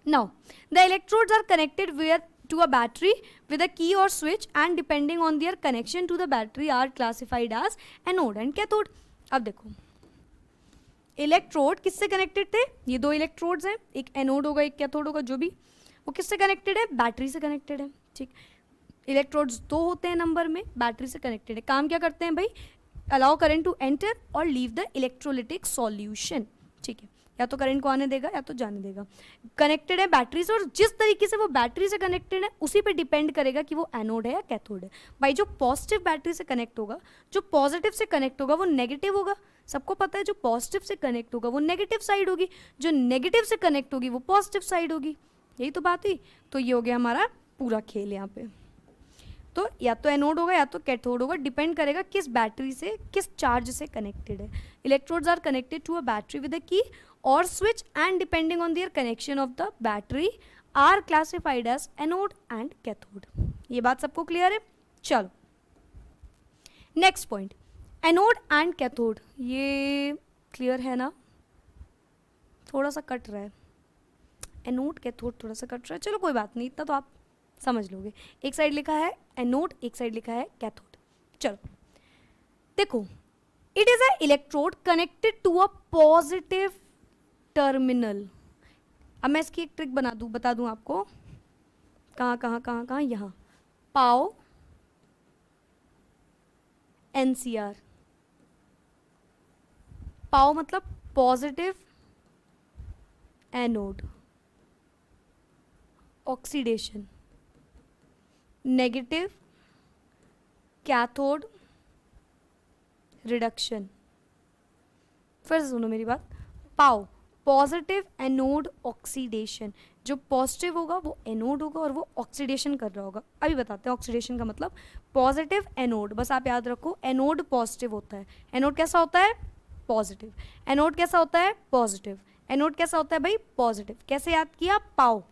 Now the electrodes are connected with to a battery with a key or switch and depending on their connection to the battery are classified as anode and cathode। अब देखो इलेक्ट्रोड किससे कनेक्टेड थे, ये 2 इलेक्ट्रोड्स हैं, एक anode होगा एक cathode होगा, जो भी वो किससे कनेक्टेड है, बैटरी से कनेक्टेड है, ठीक। इलेक्ट्रोड्स 2 होते हैं नंबर में, बैटरी से कनेक्टेड है, काम क्या करते हैं भाई, अलाउ करंट टू एंटर और लीव द इलेक्ट्रोलिटिक सॉल्यूशन, ठीक है, या तो करंट को आने देगा या तो जाने देगा। कनेक्टेड है बैटरी से, और जिस तरीके से वो बैटरी से कनेक्टेड है उसी पे डिपेंड करेगा कि वो एनोड है या कैथोड है। भाई जो पॉजिटिव बैटरी से कनेक्ट होगा, जो पॉजिटिव से कनेक्ट होगा वो नेगेटिव होगा, सबको पता है, जो पॉजिटिव से कनेक्ट होगा वो नेगेटिव साइड होगी, जो नेगेटिव से कनेक्ट होगी वो पॉजिटिव साइड होगी, यही तो बात हुई। तो ये हो गया हमारा पूरा खेल यहाँ पे, तो या तो एनोड होगा या तो कैथोड होगा, डिपेंड करेगा किस बैटरी से, किस चार्ज से कनेक्टेड है। Electrodes are connected to a battery with a key और switch and depending on their connection of the battery are classified as anode and cathode. ये बात सबको क्लियर है। चलो next point, anode and cathode, ये clear है ना, थोड़ा सा कट रहा है, एनोड कैथोड थोड़ा सा कट रहा है, चलो कोई बात नहीं, इतना तो आप समझ लोगे। एक साइड लिखा है एनोड, एक साइड लिखा है कैथोड। चलो देखो, it is a electrode connected to a positive terminal. अब मैं इसकी एक ट्रिक बता दूं आपको, कहाँ यहाँ, पाओ NCR, पाओ मतलब positive anode, oxidation, negative cathode reduction. फिर से सुनो मेरी बात, पाओ पॉजिटिव एनोड ऑक्सीडेशन, जो पॉजिटिव होगा वो एनोड होगा और वो ऑक्सीडेशन कर रहा होगा। अभी बताते हैं ऑक्सीडेशन का मतलब। पॉजिटिव एनोड, बस आप याद रखो, एनोड पॉजिटिव होता है, एनोड कैसा होता है, पॉजिटिव, एनोड कैसा होता है, पॉजिटिव, एनोड कैसा होता है भाई, पॉजिटिव। कैसे याद किया, पाओ,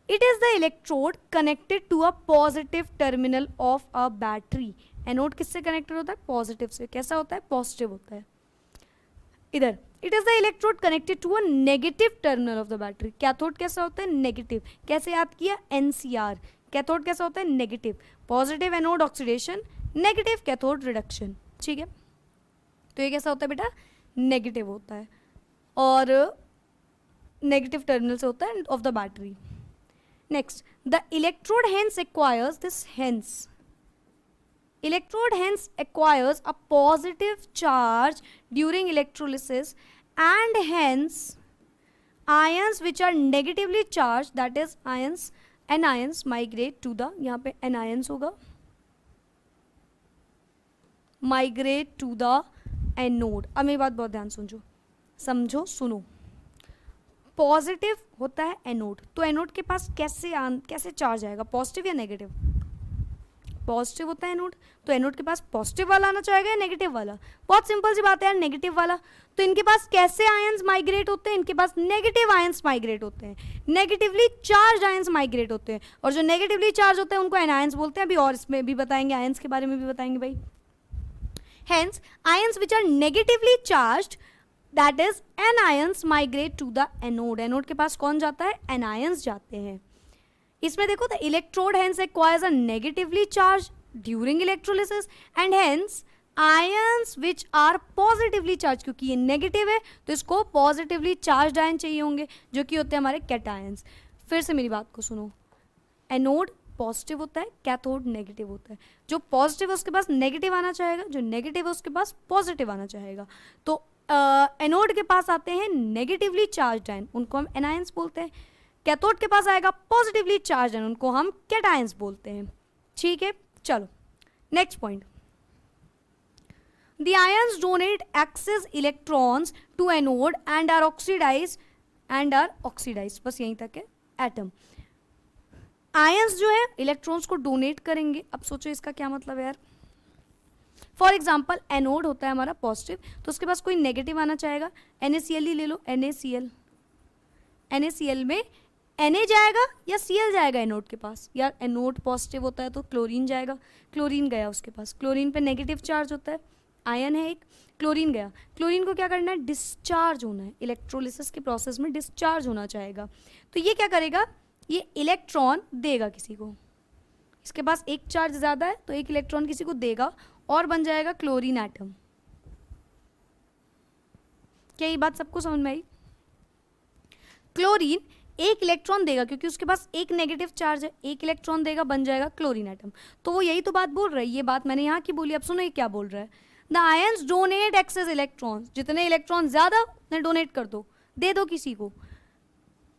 it is the electrode connected to a positive terminal of a battery. Anode किससे कनेक्टेड होता है, पॉजिटिव से, कैसा होता है, पॉजिटिव होता है। इधर it is the electrode connected to a negative terminal of the battery. Cathode कैसा होता है, नेगेटिव, कैसे याद किया, NCR। कैथोड कैसा होता है, negative, positive anode oxidation, negative cathode reduction, ठीक है। तो ये कैसा होता है बेटा, नेगेटिव होता है और नेगेटिव टर्मिनल से होता है of the battery. Next, the electrode hence acquires this hence electrode hence acquires a positive charge during electrolysis and hence ions which are negatively charged, that is ions, anions migrate to the, यहाँ पे anions होगा, migrate to the anode। अब मेरी बात बहुत ध्यान समझो सुनो, पॉजिटिव होता है एनोड, तो एनोड के पास कैसे चार्ज आएगा, पॉजिटिव या नेगेटिव, पॉजिटिव होता है एनोड, तो एनोड के पास पॉजिटिव वाला आना चाहेगा या नेगेटिव वाला, बहुत सिंपल सी बात है यार, नेगेटिव वाला। तो इनके पास कैसे आयंस माइग्रेट होते हैं, इनके पास नेगेटिव आयंस माइग्रेट होते हैं, नेगेटिवली चार्ज आयंस माइग्रेट होते हैं, और जो नेगेटिवली चार्ज होते हैं उनको एनायंस बोलते हैं। अभी और इसमें भी बताएंगे, आयंस के बारे में भी बताएंगे भाई। Hence, ions which are negatively charged that is anions migrate to the anode. Anode के पास कौन जाता है? एनायंस जाते हैं। इसमें देखो the electrode hence acquires a negatively charge during electrolysis and hence ions which are positively charge, क्योंकि ये नेगेटिव है तो इसको पॉजिटिवली चार्ज आयन चाहिए होंगे जो कि होते हैं हमारे कैटायंस। फिर से मेरी बात को सुनो, एनोड पॉजिटिव होता है, कैथोड नेगेटिव होता है। जो पॉजिटिव है उसके पास नेगेटिव आना चाहेगा, जो नेगेटिव है उसके पास पॉजिटिव आना चाहेगा। तो एनोड के पास आते हैं नेगेटिवली चार्ज आयन, उनको हम एनायंस बोलते हैं। कैथोड के पास आएगा पॉजिटिवली चार्ज आयन, उनको हम कैटायंस बोलते हैं। ठीक है, चलो next point. The ions donate excess electrons to anode and are oxidized बस यहीं तक है एटम। आयंस जो है इलेक्ट्रॉन्स को डोनेट करेंगे। अब सोचो इसका क्या मतलब है यार। फॉर एग्जाम्पल एनोड होता है हमारा पॉजिटिव, तो उसके पास कोई नेगेटिव आना चाहेगा। NaCl ही ले लो, NaCl में Na जाएगा या Cl जाएगा एनोड के पास। यार एनोड पॉजिटिव होता है तो क्लोरीन जाएगा, क्लोरीन गया उसके पास, क्लोरीन पे नेगेटिव चार्ज होता है, आयन है एक, क्लोरीन गया। क्लोरीन को क्या करना है? डिस्चार्ज होना है, इलेक्ट्रोलिसिस के प्रोसेस में डिस्चार्ज होना चाहेगा। तो ये क्या करेगा? ये इलेक्ट्रॉन देगा किसी को। इसके पास एक चार्ज ज़्यादा है तो एक इलेक्ट्रॉन किसी को देगा और बन जाएगा क्लोरीन एटम। क्या ये बात सबको समझ में आई? क्लोरीन एक इलेक्ट्रॉन देगा क्योंकि उसके पास एक नेगेटिव चार्ज है, एक इलेक्ट्रॉन देगा, बन जाएगा क्लोरीन एटम। तो वो यही तो बात बोल रहा है, ये बात मैंने यहाँ की बोली। अब सुनो ये क्या बोल रहा है। The ions donate excess electrons, जितने इलेक्ट्रॉन ज्यादा उतने डोनेट कर दो, दे दो किसी को,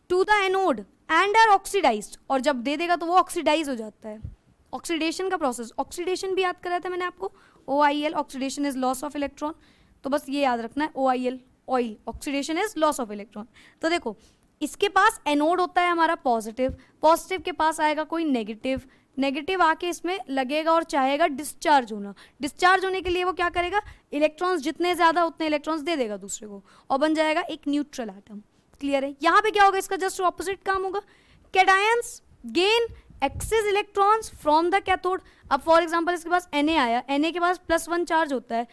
to the anode and are oxidized, और जब दे देगा तो वो ऑक्सीडाइज हो जाता है। ऑक्सीडेशन का प्रोसेस, ऑक्सीडेशन भी याद कराया था मैंने आपको, OIL, oxidation is loss of electron. तो बस ये याद रखना है, OIL oil, oxidation is loss of electron. तो देखो इसके पास एनोड होता है हमारा पॉजिटिव, पॉजिटिव के पास आएगा कोई नेगेटिव, नेगेटिव आके इसमें लगेगा और चाहेगा डिस्चार्ज होना। डिस्चार्ज होने के लिए वो क्या करेगा? इलेक्ट्रॉन्स जितने ज्यादा उतने इलेक्ट्रॉन्स दे देगा दूसरे को और बन जाएगा एक न्यूट्रल एटम। क्लियर है? यहाँ पे क्या होगा? इसका जस्ट ऑपोजिट काम होगा। Cations gain excess electrons from the cathode. अब फॉर एग्जाम्पल इसके पास Na आया, Na के पास +1 चार्ज होता है,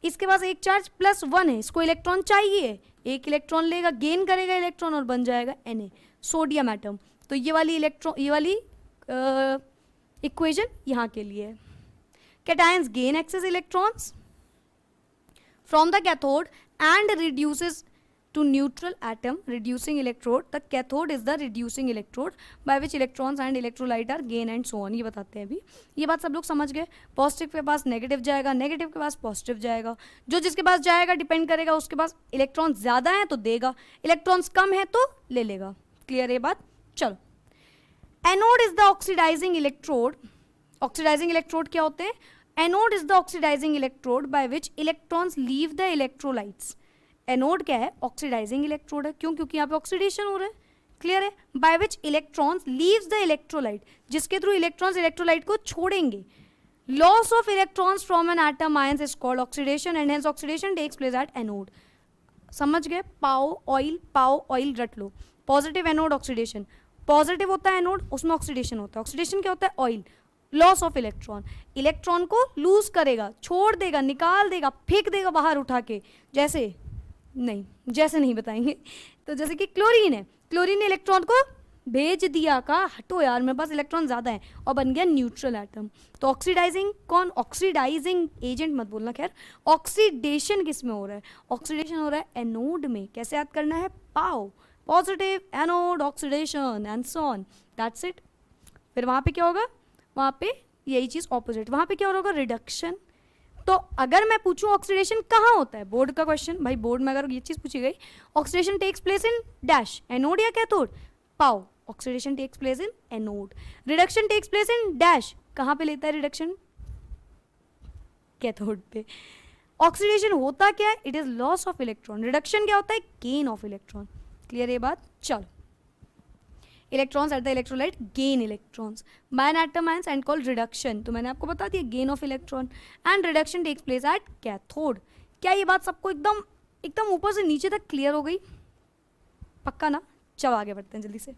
इसके पास एक चार्ज +1 है, इसको इलेक्ट्रॉन चाहिए, एक इलेक्ट्रॉन लेगा, गेन करेगा इलेक्ट्रॉन और बन जाएगा Na, सोडियम एटम। तो ये वाली इक्वेशन यहाँ के लिए है। Cations gain excess electrons from the cathode and reduces to neutral atom reducing electrode. The cathode is the reducing electrode by which electrons and electrolyte are gain and so on. ये बताते हैं अभी। ये बात सब लोग समझ गए। पॉजिटिव के पास नेगेटिव जाएगा, नेगेटिव के पास पॉजिटिव जाएगा, जो जिसके पास जाएगा डिपेंड करेगा, उसके पास इलेक्ट्रॉन ज़्यादा है तो देगा, इलेक्ट्रॉन्स कम है तो ले लेगा। क्लियर है बात? चलो, anode is the oxidizing electrode. Oxidizing electrode क्या होते हैं? Anode is the oxidizing electrode by which electrons leave the electrolytes. Anode क्या है? ऑक्सीडाइजिंग इलेक्ट्रोड है। क्यों? क्योंकि यहाँ पे ऑक्सीडेशन हो रहा है। क्लियर है? By which electrons leaves the electrolyte, जिसके थ्रू इलेक्ट्रॉन्स इलेक्ट्रोलाइट को छोड़ेंगे। Loss of electrons from an atom ions is called oxidation and hence oxidation takes place at anode. समझ गए? पाओ ऑयल रट लो। पॉजिटिव एनोड ऑक्सीडेशन, पॉजिटिव होता है anode, उसमें ऑक्सीडेशन होता है। ऑक्सीडेशन क्या होता है? Oil, loss of electron, electron को लूज करेगा, छोड़ देगा, निकाल देगा, फेंक देगा बाहर उठा के। जैसे नहीं बताएंगे। तो जैसे कि क्लोरीन है, क्लोरीन ने इलेक्ट्रॉन को भेज दिया, कहा हटो यार मेरे पास इलेक्ट्रॉन ज़्यादा है, और बन गया न्यूट्रल एटम। तो ऑक्सीडाइजिंग कौन? ऑक्सीडाइजिंग एजेंट मत बोलना, खैर ऑक्सीडेशन किस में हो रहा है? ऑक्सीडेशन हो रहा है एनोड में। कैसे याद करना है? पाओ, positive anode oxidation and so on, that's it. फिर वहाँ पे क्या होगा? वहाँ पे यही चीज़ ऑपोजिट। वहाँ पे क्या हो रहा होगा? रिडक्शन। तो अगर मैं पूछूं ऑक्सीडेशन कहाँ होता है, बोर्ड का क्वेश्चन, भाई बोर्ड में अगर ये चीज़ पूछी गई, oxidation takes place in dash, anode या cathode? PAO, oxidation takes place in anode. Reduction takes place in dash, कहाँ पे लेता है रिडक्शन? कैथोड पे। ऑक्सीडेशन होता क्या है? It is loss of electron. Reduction क्या होता है? Gain of electron. क्लियर है बात? चलो, electrons at the electrolyte gain electrons by an atom ions and called reduction. तो मैंने आपको बता दिया gain of electron and reduction takes place at cathode. क्या ये बात सबको एकदम ऊपर से नीचे तक क्लियर हो गई? पक्का ना? चलो आगे बढ़ते हैं जल्दी से।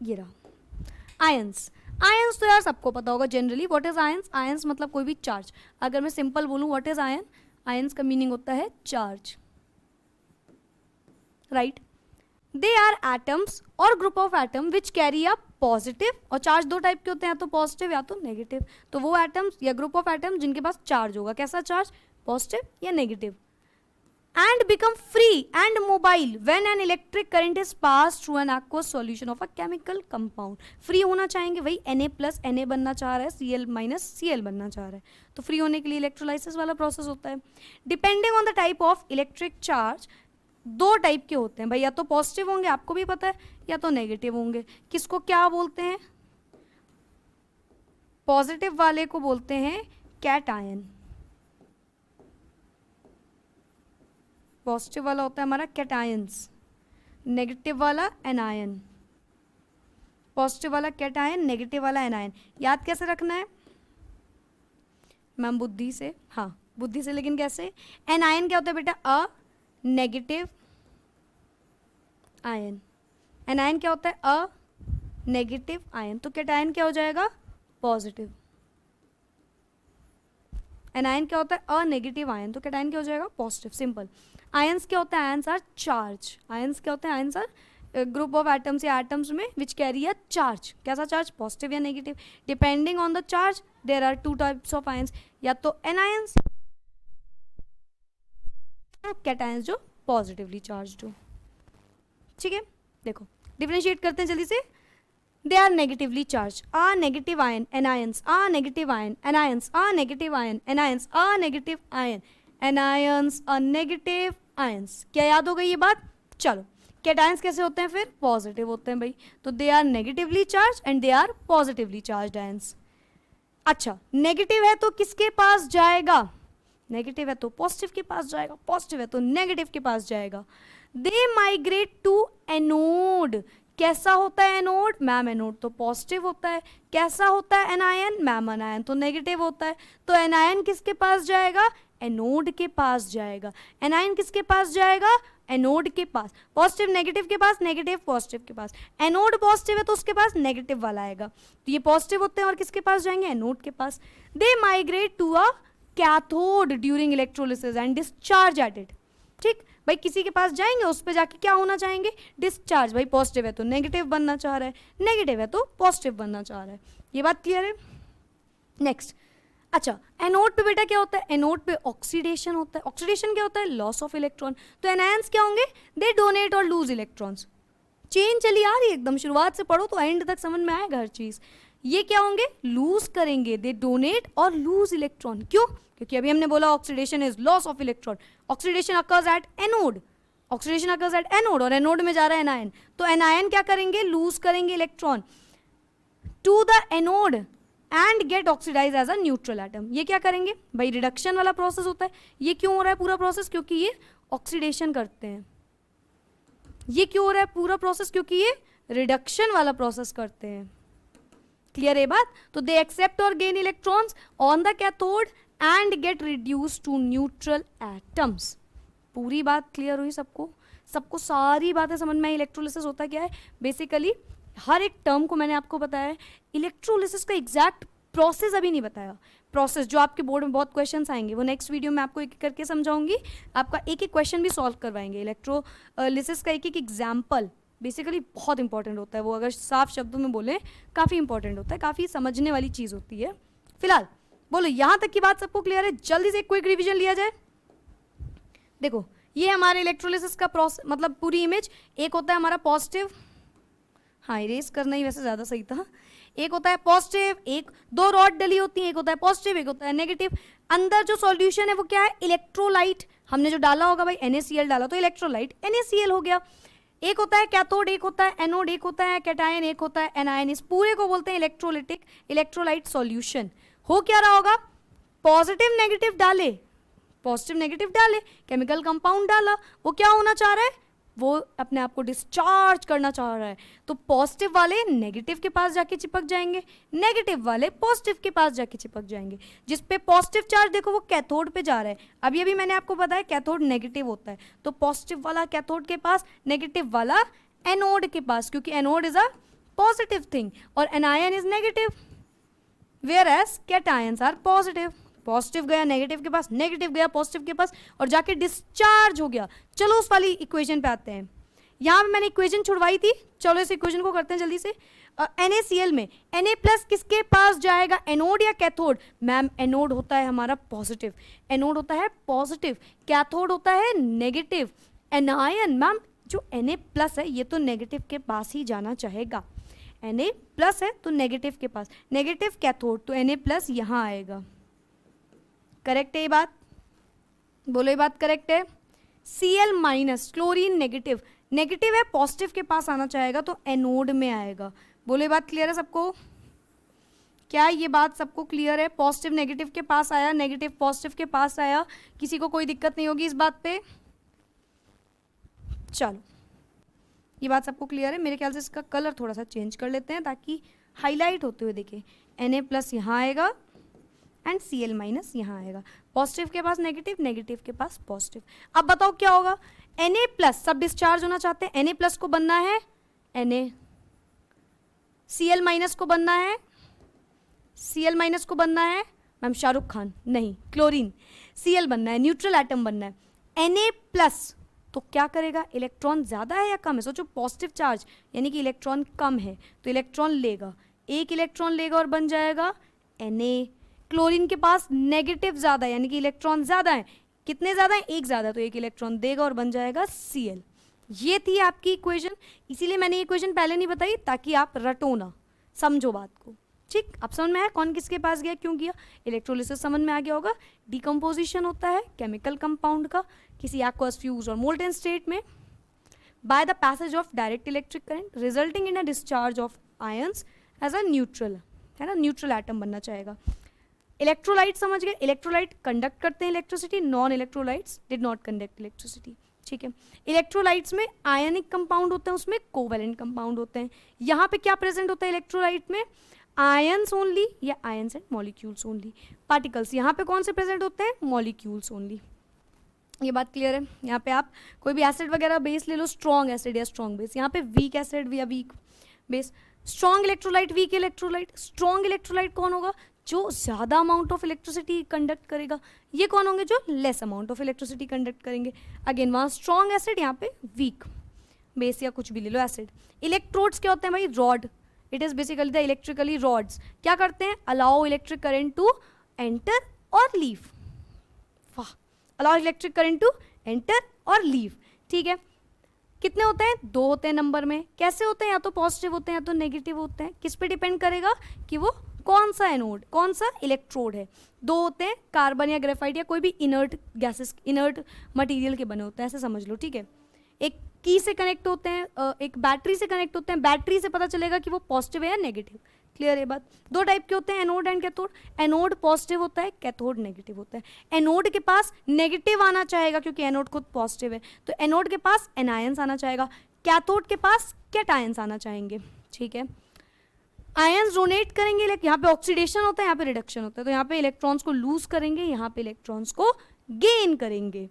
ये रहा आयंस। आयंस तो यार सबको पता होगा generally, what is ions? Ions मतलब कोई भी चार्ज। अगर मैं सिंपल बोलूं व्हाट इज आयन, आयंस का मीनिंग होता है charge, right. They are atoms और group of atom which carry a positive, और चार्ज दो टाइप के होते हैं, या तो पॉजिटिव या तो नेगेटिव। तो वो एटम्स या ग्रुप ऑफ एटम जिनके पास चार्ज होगा, कैसा चार्ज? पॉजिटिव या negative. and become free and mobile when an electric current is passed through an aqueous solution of a chemical compound। free होना चाहेंगे, वही Na प्लस Na बनना चाह रहा है, Cl माइनस Cl बनना चाह रहा है, तो फ्री होने के लिए इलेक्ट्रोलाइसिस वाला प्रोसेस होता है। Depending on the type of electric charge, दो टाइप के होते हैं भाई, या तो पॉजिटिव होंगे, आपको भी पता है, या तो नेगेटिव होंगे। किसको क्या बोलते हैं? पॉजिटिव वाले को बोलते हैं कैटायन, पॉजिटिव वाला होता है हमारा कैटायंस, नेगेटिव वाला एनायन। पॉजिटिव वाला कैटायन, नेगेटिव वाला एनायन। याद कैसे रखना है मैम? बुद्धि से, हाँ बुद्धि से, लेकिन कैसे? एनायन क्या होता है बेटा? A negative ion. एनायन क्या होता है? A negative ion. तो कैटायन क्या हो जाएगा? पॉजिटिव। एनायन क्या होता है? अ नेगेटिव आयन, तो कैटायन क्या हो जाएगा? पॉजिटिव। सिंपल। आयंस क्या होता है? Ions are charge. आयंस क्या होते हैं? Ions are group of atoms या एटम्स में विच कैरी अ चार्ज। कैसा चार्ज? पॉजिटिव या negative. Depending on the charge there are two types of ions, या तो एनायंस, कैटायंस जो पॉजिटिवली चार्ज हो। ठीक है, देखो डिफरेंशिएट करते हैं जल्दी से। They are negatively charged. A negative ion, anions. A negative ion, anions. A negative ion, anions. A negative ion, anions. A negative ions. क्या याद हो गई ये बात? चलो, कैटायंस कैसे होते हैं फिर? पॉजिटिव होते हैं भाई, तो they are negatively charge and they are positively charge ions. अच्छा, नेगेटिव है तो किसके पास जाएगा? नेगेटिव है तो पॉजिटिव के पास जाएगा, पॉजिटिव है तो नेगेटिव के पास जाएगा। They migrate to anode. कैसा होता है एनोड? मैम एनोड तो पॉजिटिव होता है। कैसा होता है एनायन? मैम एनायन तो नेगेटिव होता है। तो एनायन किसके पास जाएगा? एनोड के पास जाएगा। एनायन किसके पास जाएगा? एनोड के पास। पॉजिटिव नेगेटिव के पास, नेगेटिव पॉजिटिव के पास। एनोड पॉजिटिव है तो उसके पास नेगेटिव वाला आएगा, तो ये पॉजिटिव होते हैं और किसके पास जाएंगे? एनोड के पास। They migrate to a cathode during electrolysis and discharge at it. ठीक भाई, किसी के पास जाएंगे, उस पर जाके क्या होना चाहेंगे? डिस्चार्ज। भाई पॉजिटिव है तो नेगेटिव बनना चाह रहा है, नेगेटिव है तो पॉजिटिव बनना चाह रहा है। ये बात क्लियर है? नेक्स्ट, अच्छा एनोड पे बेटा क्या होता है? एनोड पे ऑक्सीडेशन होता है। ऑक्सीडेशन क्या होता है? Loss of electron. तो एनायंस क्या होंगे? दे डोनेट और लूज इलेक्ट्रॉन्स। चेन चली आ रही है एकदम, शुरुआत से पढ़ो तो एंड तक समझ में आएगा हर चीज। ये क्या होंगे? लूज करेंगे। दे डोनेट और लूज इलेक्ट्रॉन। क्यों? क्योंकि अभी हमने बोला oxidation is loss of electron. Oxidation occurs at anode, oxidation occurs at anode, और एनोड में जा रहा है एनायन, तो एनायन क्या करेंगे? लूज करेंगे electron to the anode and get oxidize as a neutral atom. ये क्या करेंगे भाई? रिडक्शन वाला प्रोसेस होता है। ये क्यों हो रहा है पूरा प्रोसेस? क्योंकि ये ऑक्सीडेशन करते हैं। ये क्यों हो रहा है पूरा प्रोसेस? क्योंकि ये रिडक्शन वाला प्रोसेस करते हैं। क्लियर है बात? तो दे एक्सेप्ट और gain electrons on the cathode and get reduce to neutral atoms. पूरी बात क्लियर हुई सबको? सबको सारी बातें समझ में आई? इलेक्ट्रोलिसिस होता क्या है बेसिकली? हर एक टर्म को मैंने आपको बताया है। इलेक्ट्रोलिसिस का एग्जैक्ट प्रोसेस अभी नहीं बताया। प्रोसेस जो आपके बोर्ड में बहुत क्वेश्चंस आएंगे, वो नेक्स्ट वीडियो में आपको एक एक करके समझाऊंगी। आपका एक एक क्वेश्चन भी सॉल्व करवाएंगे। इलेक्ट्रोलिसिस का एक एक एग्जाम्पल बेसिकली बहुत इंपॉर्टेंट होता है। वो अगर साफ शब्दों में बोले काफ़ी इंपॉर्टेंट होता है, काफ़ी समझने वाली चीज़ होती है। फिलहाल बोलो यहाँ तक की बात सबको क्लियर है? जल्दी से एक क्विक रिवीजन लिया जाए। देखो ये हमारे इलेक्ट्रोलिसिस का प्रोसेस, मतलब पूरी इमेज। एक होता है हमारा पॉजिटिव, हाँ इरेज करना ही वैसे ज़्यादा सही था। एक होता है पॉजिटिव, एक दो रॉड डली होती है, एक होता है पॉजिटिव, एक होता है नेगेटिव। अंदर जो सॉल्यूशन है वो क्या है? इलेक्ट्रोलाइट। हमने जो डाला होगा भाई NaCl डाला तो इलेक्ट्रोलाइट NaCl हो गया। एक होता है कैथोड, एक होता है एनोड, एक होता है कैटायन, एक होता है एनायन। इस पूरे को बोलते हैं इलेक्ट्रोलिटिक इलेक्ट्रोलाइट सॉल्यूशन। हो क्या रहा होगा? पॉजिटिव नेगेटिव डाले, पॉजिटिव नेगेटिव डाले, केमिकल कंपाउंड डाला, वो क्या होना चाह रहा है? वो अपने आप को डिस्चार्ज करना चाह रहा है। तो पॉजिटिव वाले नेगेटिव के पास जाके चिपक जाएंगे, नेगेटिव वाले पॉजिटिव के पास जाके चिपक जाएंगे। जिस पे पॉजिटिव चार्ज देखो वो कैथोड पे जा रहा है। अभी अभी मैंने आपको बताया कैथोड नेगेटिव होता है, तो पॉजिटिव वाला कैथोड के पास, नेगेटिव वाला एनोड के पास, क्योंकि anode is a positive thing, और anion is negative, whereas cations are positive. Positive गया नेगेटिव के पास, नेगेटिव गया पॉजिटिव के पास, और जाके डिस्चार्ज हो गया। चलो उस वाली इक्वेशन पे आते हैं। यहाँ पे मैंने इक्वेशन छुड़वाई थी, चलो इस इक्वेशन को करते हैं जल्दी से। NaCl में Na प्लस किसके पास जाएगा, एनोड या कैथोड? मैम एनोड होता है हमारा पॉजिटिव, एनोड होता है पॉजिटिव, कैथोड होता है नेगेटिव। एनायन मैम जो Na प्लस है ये तो नेगेटिव के पास ही जाना चाहेगा, Na प्लस है तो नेगेटिव के पास, नेगेटिव कैथोड तो Na प्लस यहाँ आएगा। करेक्ट है ये बात? बोलो ये बात करेक्ट है? Cl minus chlorine negative, negative है पॉजिटिव के पास आना चाहेगा तो एनोड में आएगा। बोलो ये बात क्लियर है सबको? क्या ये बात सबको क्लियर है? पॉजिटिव नेगेटिव के पास आया, नेगेटिव पॉजिटिव के पास आया, किसी को कोई दिक्कत नहीं होगी इस बात पे? चलो ये बात सबको क्लियर है? मेरे ख्याल से इसका कलर थोड़ा सा चेंज कर लेते हैं ताकि हाईलाइट होते हुए देखें। Na प्लस यहाँ आएगा एंड Cl माइनस यहाँ आएगा। पॉजिटिव के पास नेगेटिव, नेगेटिव के पास पॉजिटिव। अब बताओ क्या होगा? Na प्लस सब डिस्चार्ज होना चाहते हैं, Na प्लस को बनना है Na, Cl माइनस को बनना है, Cl माइनस को बनना है मैम शाहरुख खान नहीं, क्लोरीन। Cl बनना है, न्यूट्रल एटम बनना है। Na प्लस तो क्या करेगा, इलेक्ट्रॉन ज़्यादा है या कम है? सोचो पॉजिटिव चार्ज यानी कि इलेक्ट्रॉन कम है तो इलेक्ट्रॉन लेगा, एक इलेक्ट्रॉन लेगा और बन जाएगा Na। क्लोरीन के पास नेगेटिव ज़्यादा है यानी कि इलेक्ट्रॉन ज़्यादा है, कितने ज़्यादा है? एक ज़्यादा, तो एक इलेक्ट्रॉन देगा और बन जाएगा Cl। ये थी आपकी इक्वेशन, इसीलिए मैंने ये इक्वेशन पहले नहीं बताई ताकि आप रटो ना, समझो बात को। ठीक, अब समझ में आया कौन किसके पास गया, क्यों गया? इलेक्ट्रोलिसिस समझ में आ गया होगा। डिकम्पोजिशन होता है केमिकल कंपाउंड का किसी एक्वस, फ्यूज और मोल्टेन स्टेट में by the passage of direct electric current resulting in a discharge of ions as a neutral, है ना, न्यूट्रल एटम बनना चाहेगा। इलेक्ट्रोलाइट समझ गए, इलेक्ट्रोलाइट कंडक्ट करते हैं electricity, non electrolytes did not conduct electricity. ठीक है, इलेक्ट्रोलाइट्स में आयनिक कंपाउंड होते हैं, उसमें कोवेलेंट कंपाउंड होते हैं। यहाँ पे क्या प्रेजेंट होता है इलेक्ट्रोलाइट में? आयंस ओनली या ions and molecules only. Particles यहाँ पे कौन से प्रेजेंट होते हैं? Molecules only. ये बात क्लियर है? यहाँ पे आप कोई भी एसिड वगैरह बेस ले लो, स्ट्रॉन्ग एसिड या स्ट्रॉन्ग बेस, यहाँ पे वीक एसिड या weak base. Strong electrolyte, weak electrolyte. Strong electrolyte कौन होगा? जो ज़्यादा अमाउंट ऑफ इलेक्ट्रिसिटी कंडक्ट करेगा। ये कौन होंगे? जो less amount of electricity conduct करेंगे। अगेन वहाँ स्ट्रॉन्ग एसिड, यहाँ पे वीक बेस या कुछ भी ले लो एसिड। इलेक्ट्रोड्स क्या होते हैं भाई? Rod, it is basically the electrically rods. क्या करते हैं? Allow electric current to enter और लीव। वाह, allow electric current to enter और लीव। ठीक है, कितने होते हैं? 2 होते हैं नंबर में। कैसे होते हैं? या तो पॉजिटिव होते हैं या तो नेगेटिव होते हैं। किस पे डिपेंड करेगा कि वो कौन सा एनोड, कौन सा इलेक्ट्रोड है। 2 होते हैं, कार्बन या ग्रेफाइट या कोई भी इनर्ट गैसेस, इनर्ट मटेरियल के बने होते हैं, ऐसे समझ लो। ठीक है, एक की से कनेक्ट होते हैं, एक बैटरी से कनेक्ट होते हैं। बैटरी से पता चलेगा कि वो पॉजिटिव है या नेगेटिव। क्लियर है बात? 2 टाइप के होते हैं, anode and cathode. Anode positive होता है, कैथोड नेगेटिव होता है। एनोड के पास नेगेटिव आना चाहेगा क्योंकि एनोड खुद पॉजिटिव है, तो एनोड के पास एनायंस आना चाहेगा। कैथोड के पास कैटायंस आना चाहेंगे। ठीक है, आयंस डोनेट करेंगे, यहाँ पे ऑक्सीडेशन होता है, यहाँ पे रिडक्शन होता है, तो यहाँ पे इलेक्ट्रॉन्स को लूज करेंगे, यहाँ पे इलेक्ट्रॉन्स को गेन करेंगे।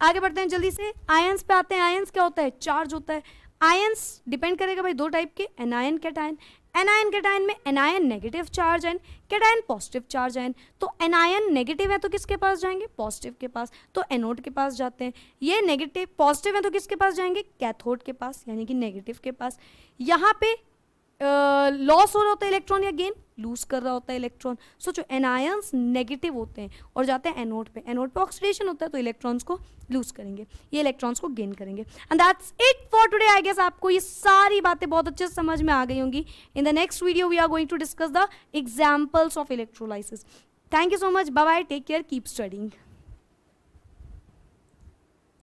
आगे बढ़ते हैं जल्दी से, आयंस पे आते हैं। आयंस क्या होता है? चार्ज होता है। आयंस डिपेंड करेगा भाई 2 टाइप के, एनायन कैटायन। एनायन कैटायन में anion negative charge ion, cation positive charge ion. तो एनायन नेगेटिव है तो किसके पास जाएंगे? पॉजिटिव के पास, तो एनोड के पास जाते हैं। ये नेगेटिव पॉजिटिव है तो किसके पास जाएंगे? कैथोड के पास, यानी कि नेगेटिव के पास। यहाँ पे लॉस हो रहा होता है इलेक्ट्रॉन या गेन, लूज कर रहा होता है इलेक्ट्रॉन। सोचो एनायंस नेगेटिव होते हैं और जाते हैं एनोड पे, एनोड पे ऑक्सीडेशन होता है तो इलेक्ट्रॉन्स को लूज करेंगे, ये इलेक्ट्रॉन्स को गेन करेंगे। And that's it for today. I guess आपको ये सारी बातें बहुत अच्छे से समझ में आ गई होंगी। In the next video we are going to discuss the examples of electrolysis. Thank you so much, bye bye, take care, keep studying.